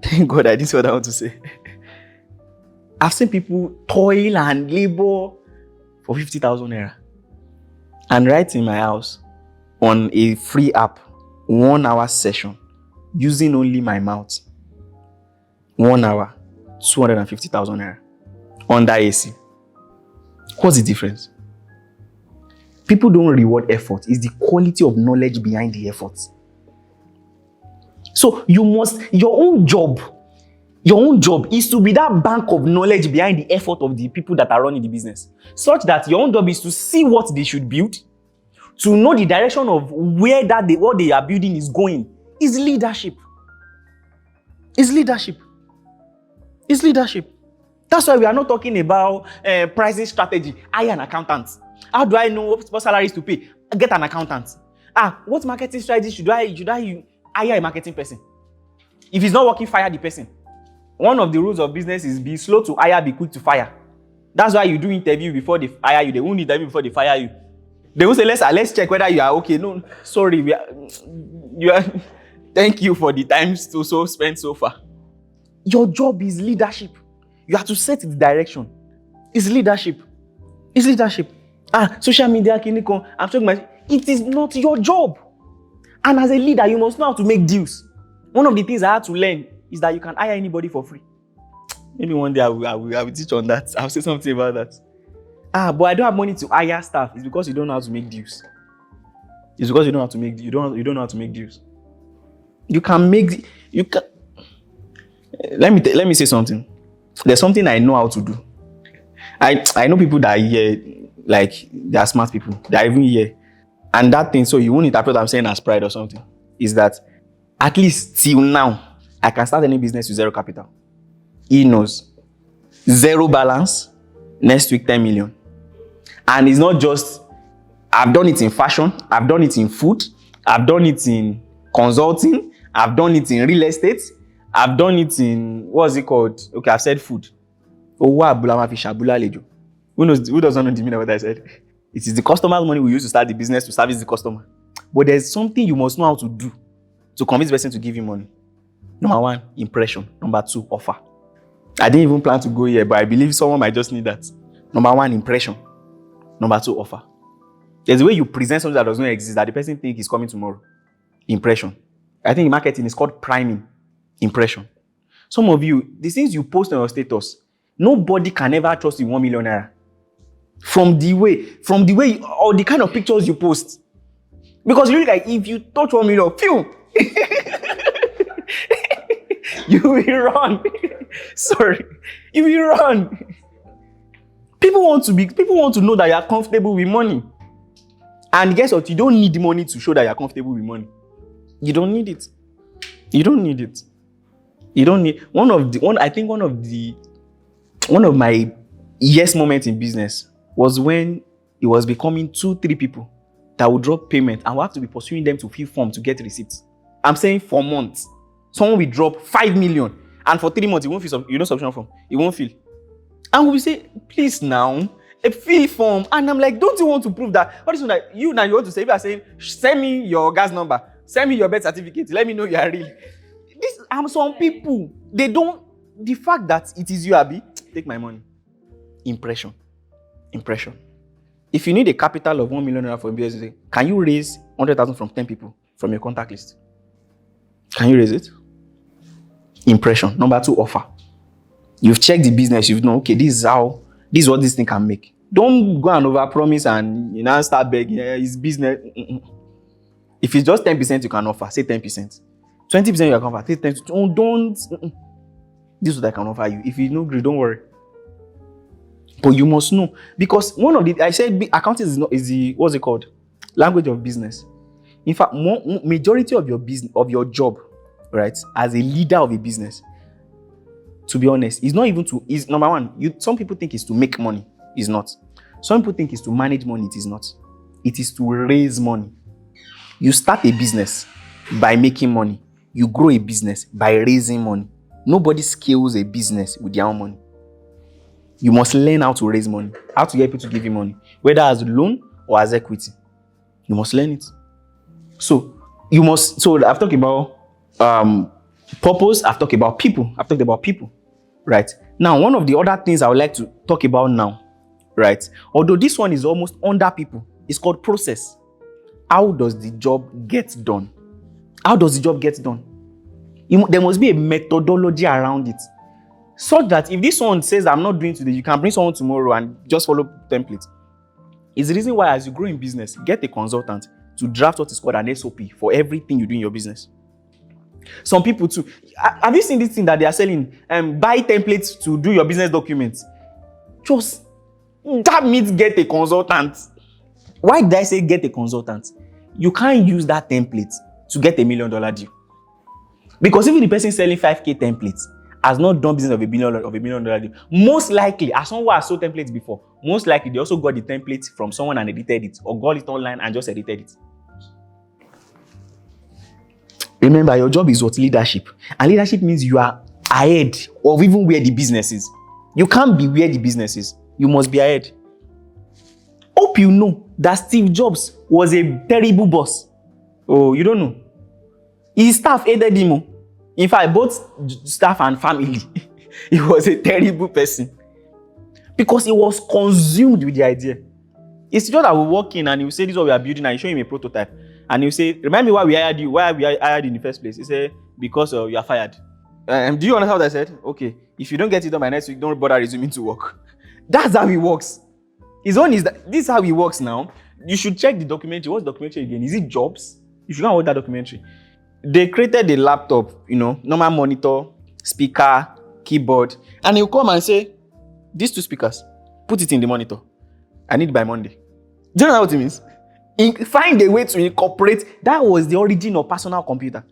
Thank God I didn't say what I want to say. I've seen people toil and labor for 50,000 naira. And right in my house, on a free app, 1 hour session, using only my mouth. 1 hour, 250,000 naira. Under AC. What's the difference? People don't reward effort. It's the quality of knowledge behind the effort. So your own job is to be that bank of knowledge behind the effort of the people that are running the business. Such that your own job is to see what they should build, to know the direction of where what they are building is going. Is leadership. Is leadership. Is leadership. That's why we are not talking about pricing strategy. Hire an accountant. How do I know what salaries to pay? Get an accountant. What marketing strategy should I hire a marketing person? If it's not working, fire the person. One of the rules of business is be slow to hire, be quick to fire. That's why you do interview before they hire you. They won't interview before they fire you. They will say, let's check whether you are okay. No, sorry, you are. Thank you for the time so spent so far. Your job is leadership. You have to set the direction. It's leadership. It's leadership. Social media, I'm talking about. It is not your job. And as a leader, you must know how to make deals. One of the things I had to learn is that you can hire anybody for free. Maybe one day I will teach on that. I'll say something about that. But I don't have money to hire staff. It's because you don't know how to make deals. It's because you don't know how to make you don't know how to make deals. You can make you can. Let me say something. There's something I know how to do. I know people that are here, like they are smart people. They are even here. And that thing, so you won't interpret what I'm saying as pride or something, is that at least till now, I can start any business with zero capital. He knows. Zero balance, next week 10 million. And it's not just, I've done it in fashion, I've done it in food, I've done it in consulting, I've done it in real estate, I've done it in, what's it called? Okay, I've said food. Who knows? Who doesn't know the meaning of what I said? It is the customer's money we use to start the business to service the customer. But there's something you must know how to do to convince the person to give you money. Number 1, impression. Number 2, offer. I didn't even plan to go here, but I believe someone might just need that. Number 1, impression. Number 2, offer. There's a way you present something that does not exist that the person thinks is coming tomorrow. Impression. I think in marketing it's called priming. Impression. Some of you, the things you post on your status, nobody can ever trust you 1 million naira. From the way, or the kind of pictures you post. Because you look like if you touch 1 million, phew, you will run. Sorry, you will run. People want to know that you are comfortable with money. And guess what? You don't need the money to show that you are comfortable with money. You don't need it. You don't need it. You don't need one of my yes moments in business was when it was becoming 2-3 people that would drop payment and we have to be pursuing them to fill form to get receipts. I'm saying for months. Someone will drop 5 million and for 3 months it won't fill subscription form. It won't fill. And we will say, please now, a fill form. And I'm like, don't you want to prove that? What is that? You want to say, if you are saying, send me your gas number, send me your birth certificate, let me know you are real. Some people, they don't, the fact that it is you, Abi, take my money. Impression. If you need a capital of 1 million naira for a business, can you raise 100,000 from 10 people from your contact list. Can you raise it? Impression. Number 2, offer. You've checked the business. You've known, okay, this is what this thing can make. Don't go and overpromise and start begging. It's business. If it's just 10% you can offer, say 10%. 20% you can offer, say 10%. Don't. This is what I can offer you. If you don't agree, don't worry. But you must know, because one of the, I said accounting is the, what's it called? Language of business. In fact, majority of your business, of your job, right, as a leader of a business, to be honest, is not even to, is number one, some people think it's to make money. It's not. Some people think it's to manage money. It is not. It is to raise money. You start a business by making money. You grow a business by raising money. Nobody scales a business with their own money. You must learn how to raise money, how to get people to give you money, whether as loan or as equity. You must learn it. So I've talked about purpose, I've talked about people, right? Now, one of the other things I would like to talk about now, right? Although this one is almost under people, it's called process. How does the job get done? How does the job get done? There must be a methodology around it, such that if this one says I'm not doing today, you can bring someone tomorrow and just follow template. It's the reason why, as you grow in business, get a consultant to draft what is called an SOP for everything you do in your business. Some people too. Have you seen this thing that they are selling? Buy templates to do your business documents. Just that means get a consultant. Why did I say get a consultant? You can't use that template to get $1 million deal. Because even the person selling 5K templates has not done business of $1 million deal. Most likely, as someone who has sold templates before, most likely they also got the template from someone and edited it, or got it online and just edited it. Remember, your job is what? Leadership. And leadership means you are ahead of even where the business is. You can't be where the business is. You must be ahead. Hope you know that Steve Jobs was a terrible boss. Oh, you don't know? His staff hated him. In fact, both staff and family. He was a terrible person. Because he was consumed with the idea. It's just that we walk in and he will say, this is what we are building, and you show him a prototype. And you say, remind me why we hired you, why we hired you in the first place. He said, because you are fired. Do you understand what I said? Okay, if you don't get it done by next week, don't bother resuming to work. That's how he works. His own is that this is how he works now. You should check the documentary. What's the documentary again? Is it Jobs? You should go and watch that documentary. They created a laptop, normal monitor, speaker, keyboard, and he'll come and say, these 2 speakers, put it in the monitor. I need it by Monday. Do you know what it means? Find a way to incorporate. That was the origin of personal computer.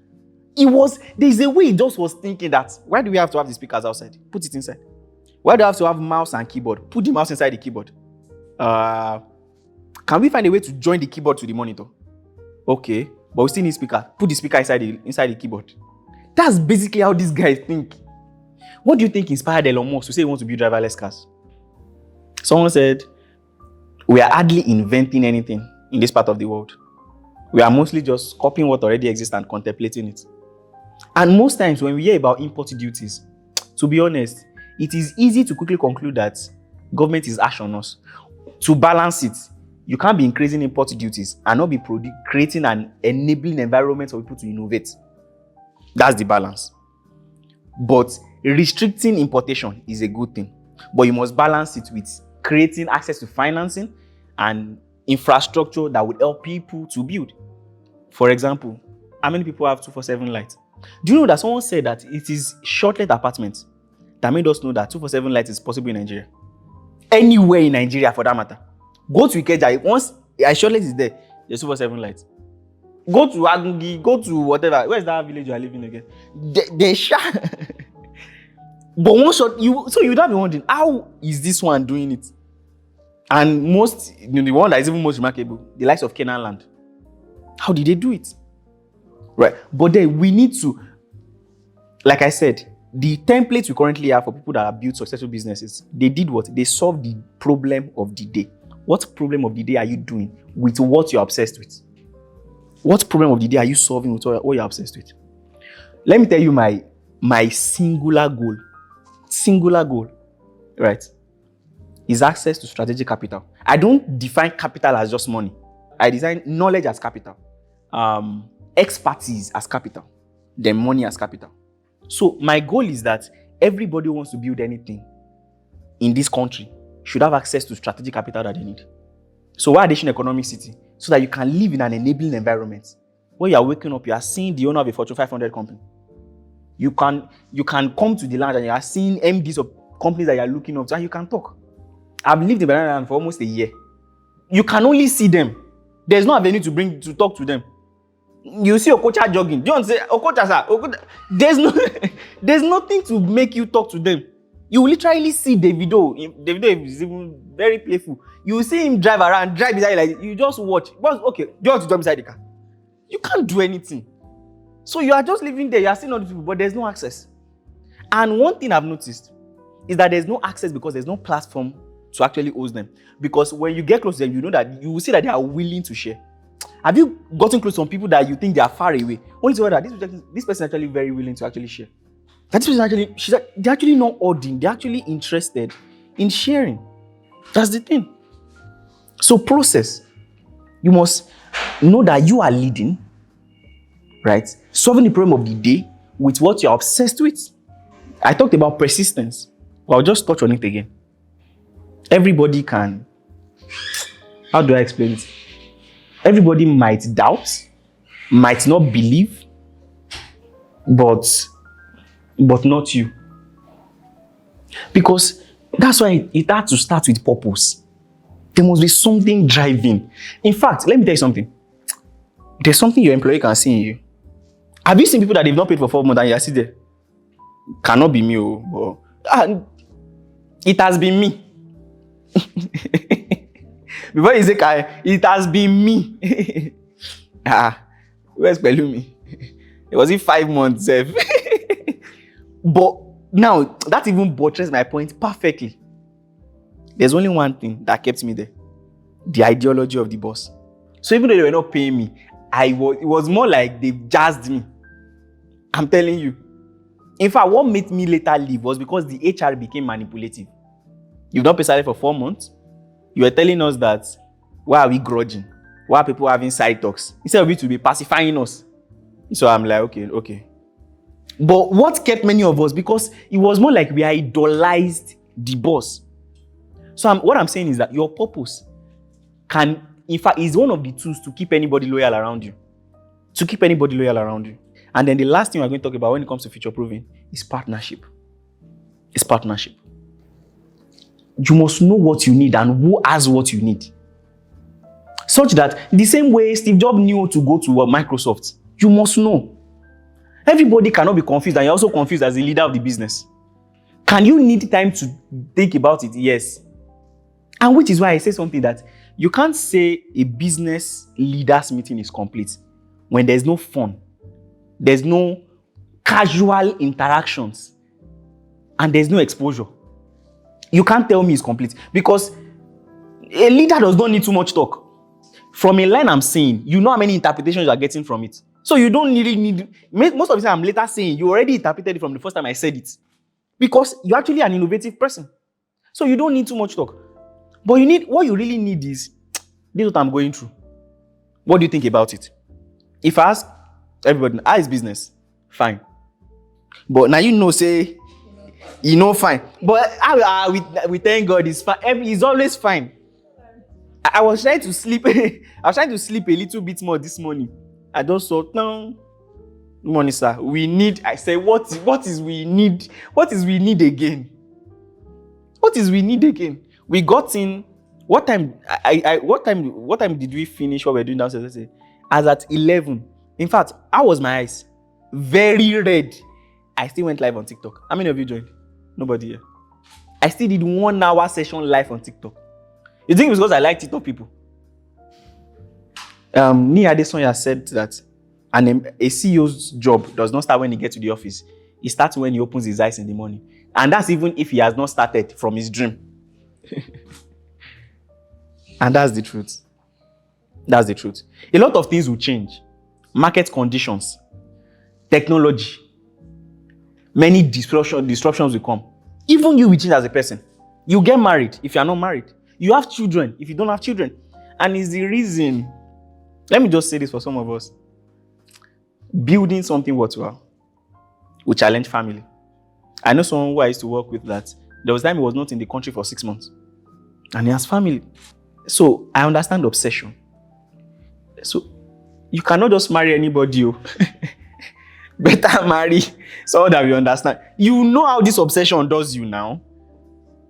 There's a way he just was thinking that, why do we have to have the speakers outside? Put it inside. Why do we have to have mouse and keyboard? Put the mouse inside the keyboard. Can we find a way to join the keyboard to the monitor? Okay, but we still need speaker. Put the speaker inside the keyboard. That's basically how these guys think. What do you think inspired Elon Musk to say he wants to build driverless cars? Someone said, we are hardly inventing anything in this part of the world. We are mostly just copying what already exists and contemplating it. And most times when we hear about import duties, to be honest, it is easy to quickly conclude that government is harsh on us. To balance it, you can't be increasing import duties and not be creating an enabling environment for people to innovate. That's the balance. But restricting importation is a good thing. But you must balance it with creating access to financing and infrastructure that would help people to build. For example, how many people have 247 lights? Do you know that someone said that it is short-let apartments that made us know that 247 lights is possible in Nigeria? Anywhere in Nigeria, for that matter. Go to Ikeja. Once a short-let is there, there's 247 lights. Go to Agungi, go to whatever. Where's that village you are living again? They But one shot, so you'd have been wondering, how is this one doing it? And the one that is even most remarkable, the likes of Canaan Land. How did they do it? Right. But then we need to, like I said, the templates we currently have for people that have built successful businesses, they did what? They solved the problem of the day. What problem of the day are you doing with what you're obsessed with? What problem of the day are you solving with what you're obsessed with? Let me tell you my singular goal, right, is access to strategic capital. I don't define capital as just money. I define knowledge as capital. expertise as capital than money as capital. So my goal is that everybody who wants to build anything in this country should have access to strategic capital that they need. So why Adesina Economic City? So that you can live in an enabling environment where you are waking up, you are seeing the owner of a Fortune 500 company. You can come to the lounge and you are seeing MDs of companies that you are looking up to, and you can talk. I've lived in Banana Land for almost a year. You can only see them. There's no avenue to talk to them. You see Okocha jogging. Do you want to say Okocha, sir? Okocha? There's nothing to make you talk to them. You will literally see Davido. Davido is even very playful. You will see him drive beside you like you just watch. But okay, do you want to jump beside the car? You can't do anything. So you are just living there. You are seeing other people, but there's no access. And one thing I've noticed is that there's no access because there's no platform to actually host them. Because when you get close to them, you know that you will see that they are willing to share. Have you gotten close to some people that you think they are far away? Only to know that this person is actually very willing to actually share. That this person they're actually not hoarding. They're actually interested in sharing. That's the thing. So process. You must know that you are leading, right? Solving the problem of the day with what you're obsessed with. I talked about persistence. But I'll just touch on it again. Everybody can. How do I explain it? Everybody might doubt, might not believe, but not you. Because that's why it had to start with purpose. There must be something driving. In fact, let me tell you something. There's something your employee can see in you. Have you seen people that they've not paid for 4 months and you're still there? Cannot be me, but it has been me. Before you say, it has been me. Where's Pelumi? It was in 5 months. But now, that even buttressed my point perfectly. There's only one thing that kept me there. The ideology of the boss. So even though they were not paying me, it was more like they jazzed me. I'm telling you. In fact, what made me later leave was because the HR became manipulative. You've not paid salary for 4 months. You were telling us that, why are we grudging? Why are people having side talks? Instead of it to be pacifying us. So I'm like, okay. But what kept many of us, because it was more like we idolized the boss. So what I'm saying is that your purpose can, in fact, is one of the tools to keep anybody loyal around you. To keep anybody loyal around you. And then the last thing we're going to talk about when it comes to future proving is partnership. It's partnership. You must know what you need and who has what you need. Such that the same way Steve Jobs knew to go to Microsoft, you must know. Everybody cannot be confused, and you're also confused as a leader of the business. Can you need time to think about it? Yes. And which is why I say something that you can't say a business leaders meeting is complete when there's no fun, there's no casual interactions, and there's no exposure. You can't tell me it's complete, because a leader does not need too much talk. From a line I'm saying, you know how many interpretations you are getting from it. So you don't really need, most of the time I'm later saying, you already interpreted it from the first time I said it. Because you're actually an innovative person. So you don't need too much talk. But what you really need is, this is what I'm going through. What do you think about it? If I ask everybody, how is business? Fine. But now say, fine. But we thank God it's fine. It's always fine. I was trying to sleep. I was trying to sleep a little bit more this morning. I just thought, no. Good morning, sir. I said, what is we need? What is we need again? What is we need again? We got in. What time? What time did we finish what we were doing downstairs? As at 11. In fact, how was my eyes? Very red. I still went live on TikTok. How many of you joined? Nobody here. I still did 1 hour session live on TikTok. You think it's because I like TikTok people? Adesina said that a CEO's job does not start when he gets to the office. It starts when he opens his eyes in the morning. And that's even if he has not started from his dream. And that's the truth. That's the truth. A lot of things will change. Market conditions, technology, many disruptions will come. Even you will change as a person. You get married if you are not married. You have children if you don't have children. And it's the reason, let me just say this for some of us. Building something worthwhile will challenge family. I know someone who I used to work with that there was time he was not in the country for 6 months and he has family. So I understand obsession. So you cannot just marry anybody. Better marry someone that we understand. You know how this obsession does you now.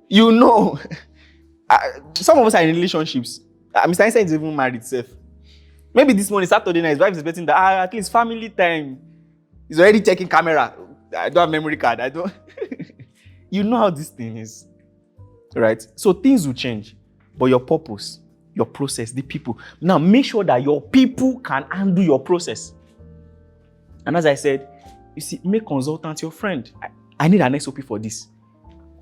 You know. Some of us are in relationships. Mr. Einstein is even married itself. Maybe this morning, Saturday night, his wife is betting that at least family time. He's already checking camera. I don't have memory card. I don't. You know how this thing is. Right? So things will change. But your purpose, your process, the people. Now make sure that your people can handle your process. And as I said, you see, make consultant your friend. I need an SOP for this.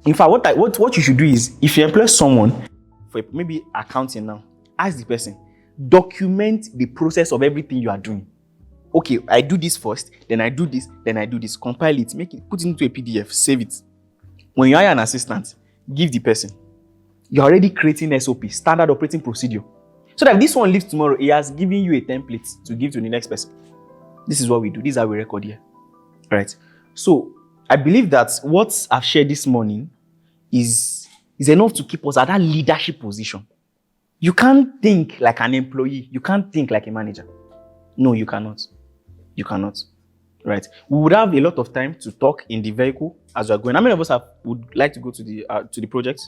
In fact, what you should do is, if you employ someone for maybe accounting now, ask the person, document the process of everything you are doing. Okay, I do this first, then I do this, then I do this. Compile it, make it, put it into a PDF, save it. When you hire an assistant, give the person. You're already creating SOP, standard operating procedure. So that if this one leaves tomorrow, he has given you a template to give to the next person. This is what we do. This is how we record here. Right? So I believe that what I've shared this morning is enough to keep us at that leadership position. You can't think like an employee. You can't think like a manager. No, you cannot. You cannot. Right? We would have a lot of time to talk in the vehicle as we're going. How many of us would like to go to the project?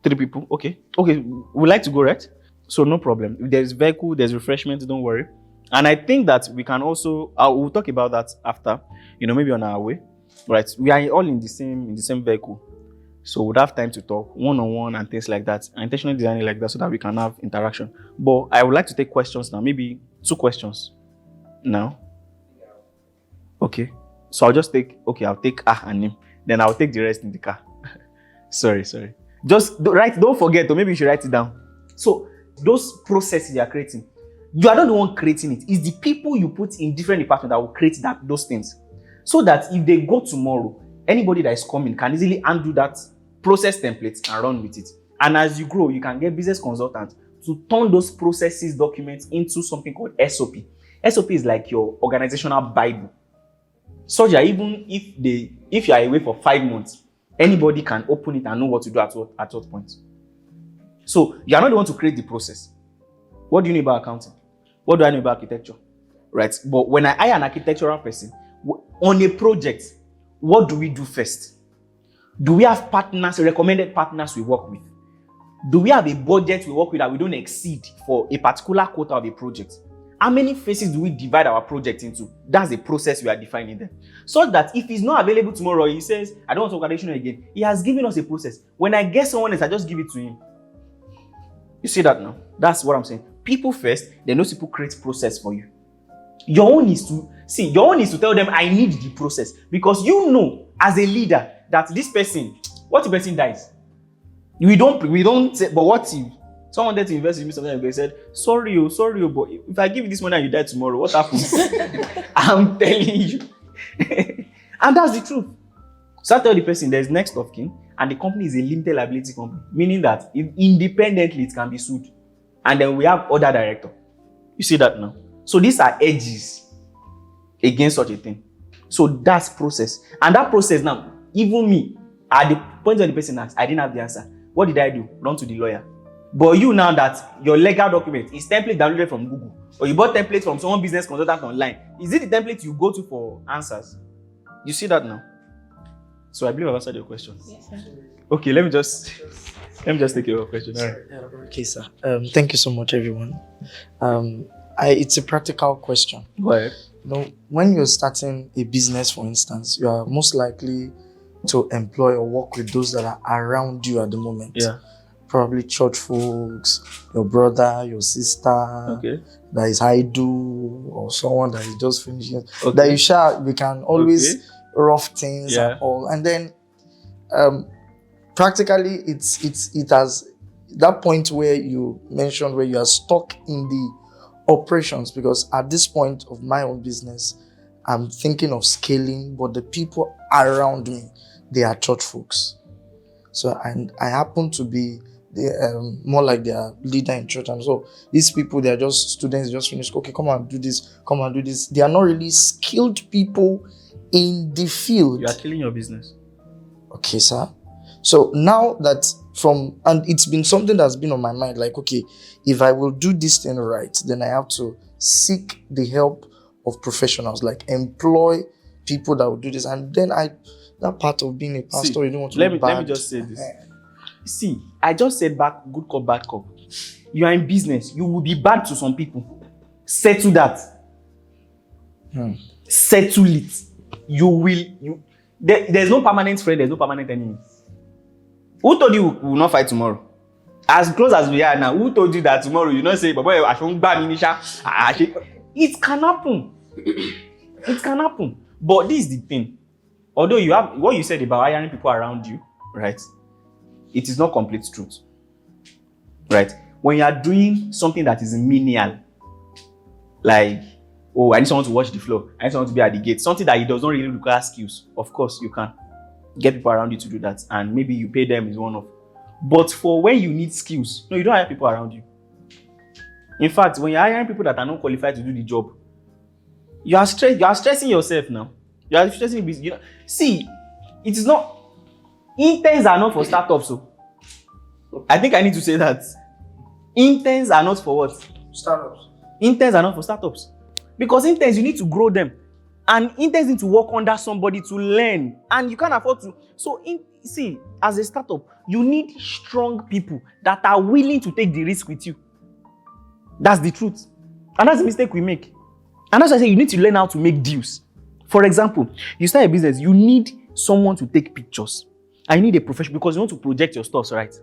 3 people. Okay. We'd like to go, right? So no problem. If there's vehicle, there's refreshment, don't worry. And I think that we can also, we'll talk about that after, maybe on our way. Right? We are all in the same vehicle. So we'll have time to talk one-on-one and things like that. I intentionally design it like that so that we can have interaction. But I would like to take questions now, maybe 2 questions now. Okay. So I'll take and name. Then I'll take the rest in the car. Sorry. Just don't forget, or maybe you should write it down. So those processes you are creating, you are not the one creating it. It's the people you put in different departments that will create those things. So that if they go tomorrow, anybody that is coming can easily undo that process template and run with it. And as you grow, you can get business consultants to turn those processes documents into something called SOP. SOP is like your organizational Bible. So that even if you are away for 5 months, anybody can open it and know what to do at what point. So you are not the one to create the process. What do you know about accounting? What do I know about architecture? Right? But when I hire an architectural person on a project, what do we do first? Do we have partners, recommended partners we work with? Do we have a budget we work with that we don't exceed for a particular quota of a project? How many phases do we divide our project into? That's the process we are defining there. So that if he's not available tomorrow, he says, I don't want to work additional again. He has given us a process. When I get someone else, I just give it to him. You see that now? That's what I'm saying. People first, then those people create process for you. Your own is to tell them, I need the process. Because you know, as a leader, that this person, what if the person dies? We don't say, but what if someone there to invest in me something and they said, sorry, but if I give you this money and you die tomorrow, what happens? I'm telling you. And that's the truth. So I tell the person there's next of kin, and the company is a limited liability company, meaning that independently it can be sued. And then we have other director. You see that now? So these are edges against such a thing. So that's process. And that process now, even me, at the point when the person asked, I didn't have the answer. What did I do? Run to the lawyer. But you now that your legal document is template downloaded from Google, or you bought template from someone business consultant online, is it the template you go to for answers? You see that now? So I believe I've answered your question. Yes, sir. Okay, let me just take your question. All right. Okay, sir. Thank you so much, everyone. It's a practical question. Go ahead. When you're starting a business, for instance, you are most likely to employ or work with those that are around you at the moment. Yeah. Probably church folks, your brother, your sister, Okay. that is idle, or someone that is just finishing. Okay. That we can always rough things and all. And then practically it has that point where you mentioned where you are stuck in the operations, because at this point of my own business, I'm thinking of scaling, but the people around me, they are church folks. So, and I happen to be they more like they are leader in church. And so these people, they are just students, just finished. Okay, come and do this, come and do this. They are not really skilled people in the field. You are killing your business. Okay, sir. So now that and it's been something that's been on my mind, like, okay, if I will do this thing right, then I have to seek the help of professionals, like employ people that will do this. And then that part of being a pastor, See, you don't want to let look me bad. just say this. See, I just said good cop, bad cop. You are in business. You will be bad to some people. Settle that. Settle it. There's no permanent friend, there's no permanent enemy. Who told you we will not fight tomorrow? As close as we are now, who told you that tomorrow you not say, Baba, I shouldn't ban Minisha? It can happen. It can happen. But this is the thing. Although you have what you said about hiring people around you, right? It is not complete truth. Right? When you are doing something that is menial, like, oh, I need someone to watch the floor, I need someone to be at the gate, something that it does not really require skills, of course you can get people around you to do that, and maybe you pay them is one of. But for when you need skills, no, you don't hire people around you. In fact, when you're hiring people that are not qualified to do the job, you are stressing yourself now. You are stressing business. See, it is not. Interns are not for startups. So I think I need to say that. Interns are not for what? Startups. Interns are not for startups. Because interns, you need to grow them. And interns need to work under somebody to learn. And you can't afford to. So, see, as a startup, you need strong people that are willing to take the risk with you. That's the truth. And that's the mistake we make. And that's why I say you need to learn how to make deals. For example, you start a business, you need someone to take pictures. And you need a professional because you want to project your stuff, right?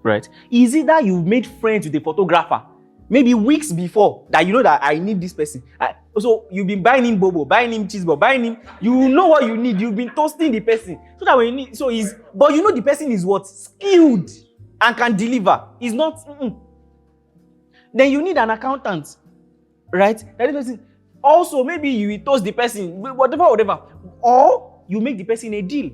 Right? Is it that you've made friends with a photographer maybe weeks before that you know that I need this person? So you've been buying him bobo, buying him cheeseburger, buying him. You know what you need. You've been toasting the person so that when you need. But you know the person is what? Skilled and can deliver. Is not. Then you need an accountant, right? That person. Also, maybe you will toast the person, whatever, or you make the person a deal.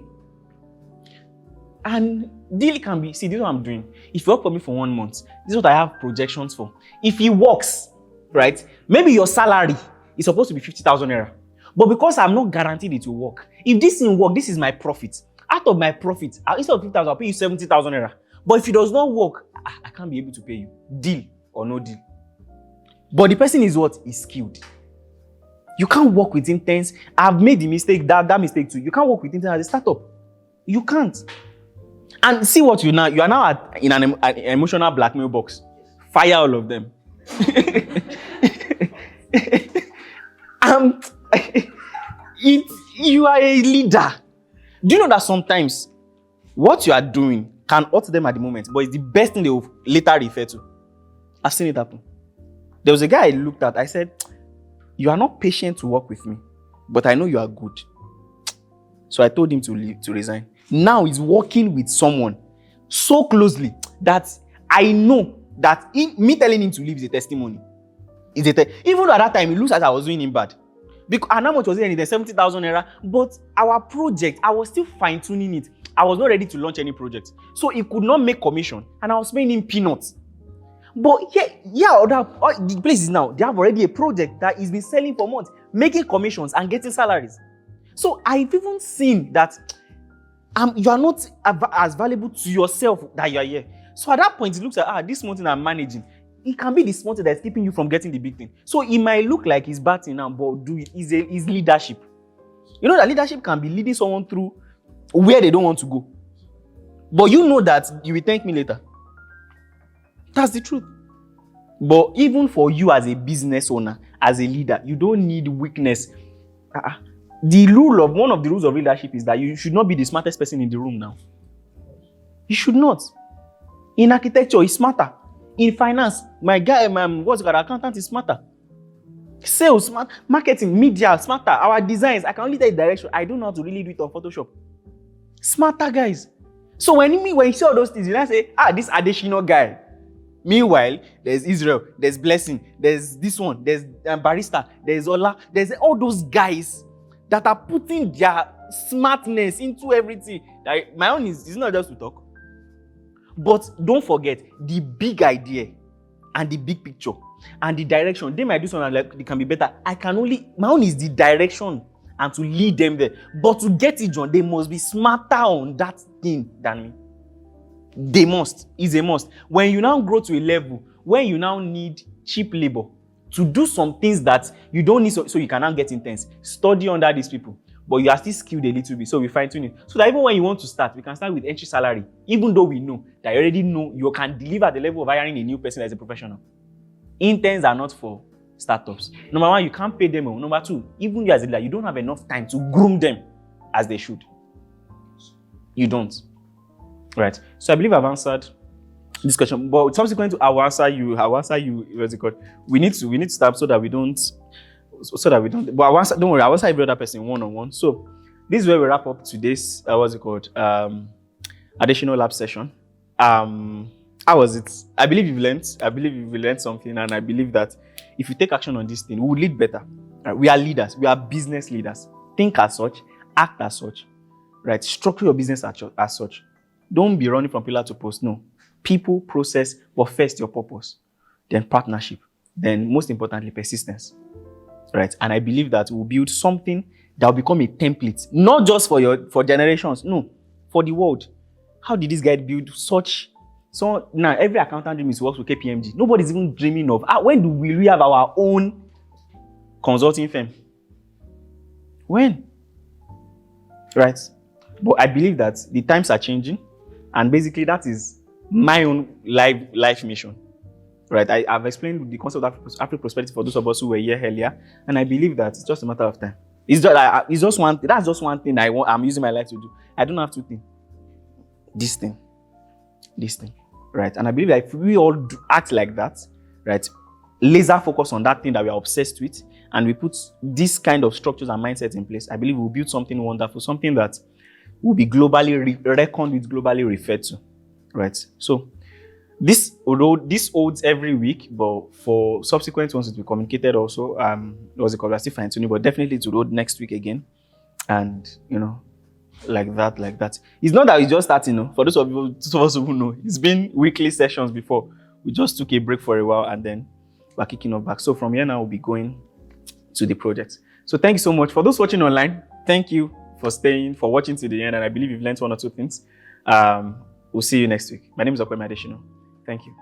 And deal can be, see, this is what I'm doing. If you work for me for 1 month, this is what I have projections for. If it works, right, maybe your salary is supposed to be 50,000 naira. But because I'm not guaranteed it will work, if this didn't work, this is my profit. Out of my profit, instead of 50,000, I'll pay you 70,000 naira. But if it does not work, I can't be able to pay you. Deal or no deal. But the person is what? Is skilled. You can't work with interns. I've made the mistake, that mistake too. You can't work with interns as a startup. You can't. And see what you are now in an emotional blackmail box. Fire all of them. You are a leader. Do you know that sometimes what you are doing can hurt them at the moment, but it's the best thing they will later refer to? I've seen it happen. There was a guy I looked at. I said, you are not patient to work with me, but I know you are good. So I told him to leave, to resign. Now he's working with someone so closely that I know that me telling him to leave is a testimony. Even though at that time it looks like I was doing him bad. Because and how much was it? 70,000 naira. But our project, I was still fine-tuning it. I was not ready to launch any project. So he could not make commission. And I was paying him peanuts. But the places now, they have already a project that is been selling for months, making commissions and getting salaries. So I've even seen that you are not as valuable to yourself that you are here. So at that point, it looks like, this small thing I'm managing, it can be the small thing that's keeping you from getting the big thing. So it might look like it's bad thing now, but is leadership. You know that leadership can be leading someone through where they don't want to go. But you know that you will thank me later. That's the truth. But even for you as a business owner, as a leader, you don't need weakness. One of the rules of leadership is that you should not be the smartest person in the room now. You should not. In architecture, it's smarter. In finance, my guy, accountant is smarter. Sales, smart. Marketing, media, smarter. Our designs, I can only tell you direction. I don't know how to really do it on Photoshop. Smarter guys. So when you see all those things, you don't say, this Adesina guy. Meanwhile, there's Israel, there's Blessing, there's this one, there's Barista, there's Ola, there's all those guys that are putting their smartness into everything. Like, my own is not just to talk. But don't forget the big idea and the big picture and the direction. They might do something like they can be better. My own is the direction and to lead them there. But to get it done, they must be smarter on that thing than me. They must. It's a must. When you now grow to a level where you now need cheap labor to do some things that you don't need, so you can now get intense. Study under these people, but you are still skilled a little bit, so we fine tune it. So that even when you want to start, we can start with entry salary, even though we know that you already know you can deliver at the level of hiring a new person as a professional. Interns are not for startups. Number one, you can't pay them. Number two, even you as a leader, you don't have enough time to groom them as they should. You don't. Right. So I believe I've answered this question, but subsequent to I'll answer you. What's it called? We need to start so that we don't. But don't worry. I'll answer every other person one-on-one. So this is where we wrap up today's additional lab session. How was it? I believe you've learned something, and I believe that if you take action on this thing, we will lead better. Right? We are leaders. We are business leaders. Think as such. Act as such. Right? Structure your business as such. Don't be running from pillar to post. No. People, process, but first your purpose, then partnership, then most importantly, persistence. Right? And I believe that we'll build something that will become a template, not just for generations, no, for the world. How did this guy build such? So now every accountant dream is to work with KPMG. Nobody's even dreaming of when will we have our own consulting firm? When? Right? But I believe that the times are changing, and basically that is my own life mission. Right? I've explained the concept of Afro-prosperity for those of us who were here earlier, and I believe that it's just a matter of time. It's just one thing. That's just one thing I'm using my life to do. I don't have two things. This thing. Right? And I believe that if we all act like that, right, laser focus on that thing that we are obsessed with, and we put this kind of structures and mindsets in place, I believe we'll build something wonderful, something that will be globally reckoned with, globally referred to. Right? So this holds every week, but for subsequent ones it will be communicated also. We're still fine-tuning, but definitely it will hold next week again. And like that. It's not that it's just starting, for those of us who know, it's been weekly sessions before. We just took a break for a while and then we're kicking off back. So from here now we'll be going to the project. So thank you so much. For those watching online, thank you for watching to the end, and I believe you've learned one or two things. We'll see you next week. My name is Adesina. Thank you.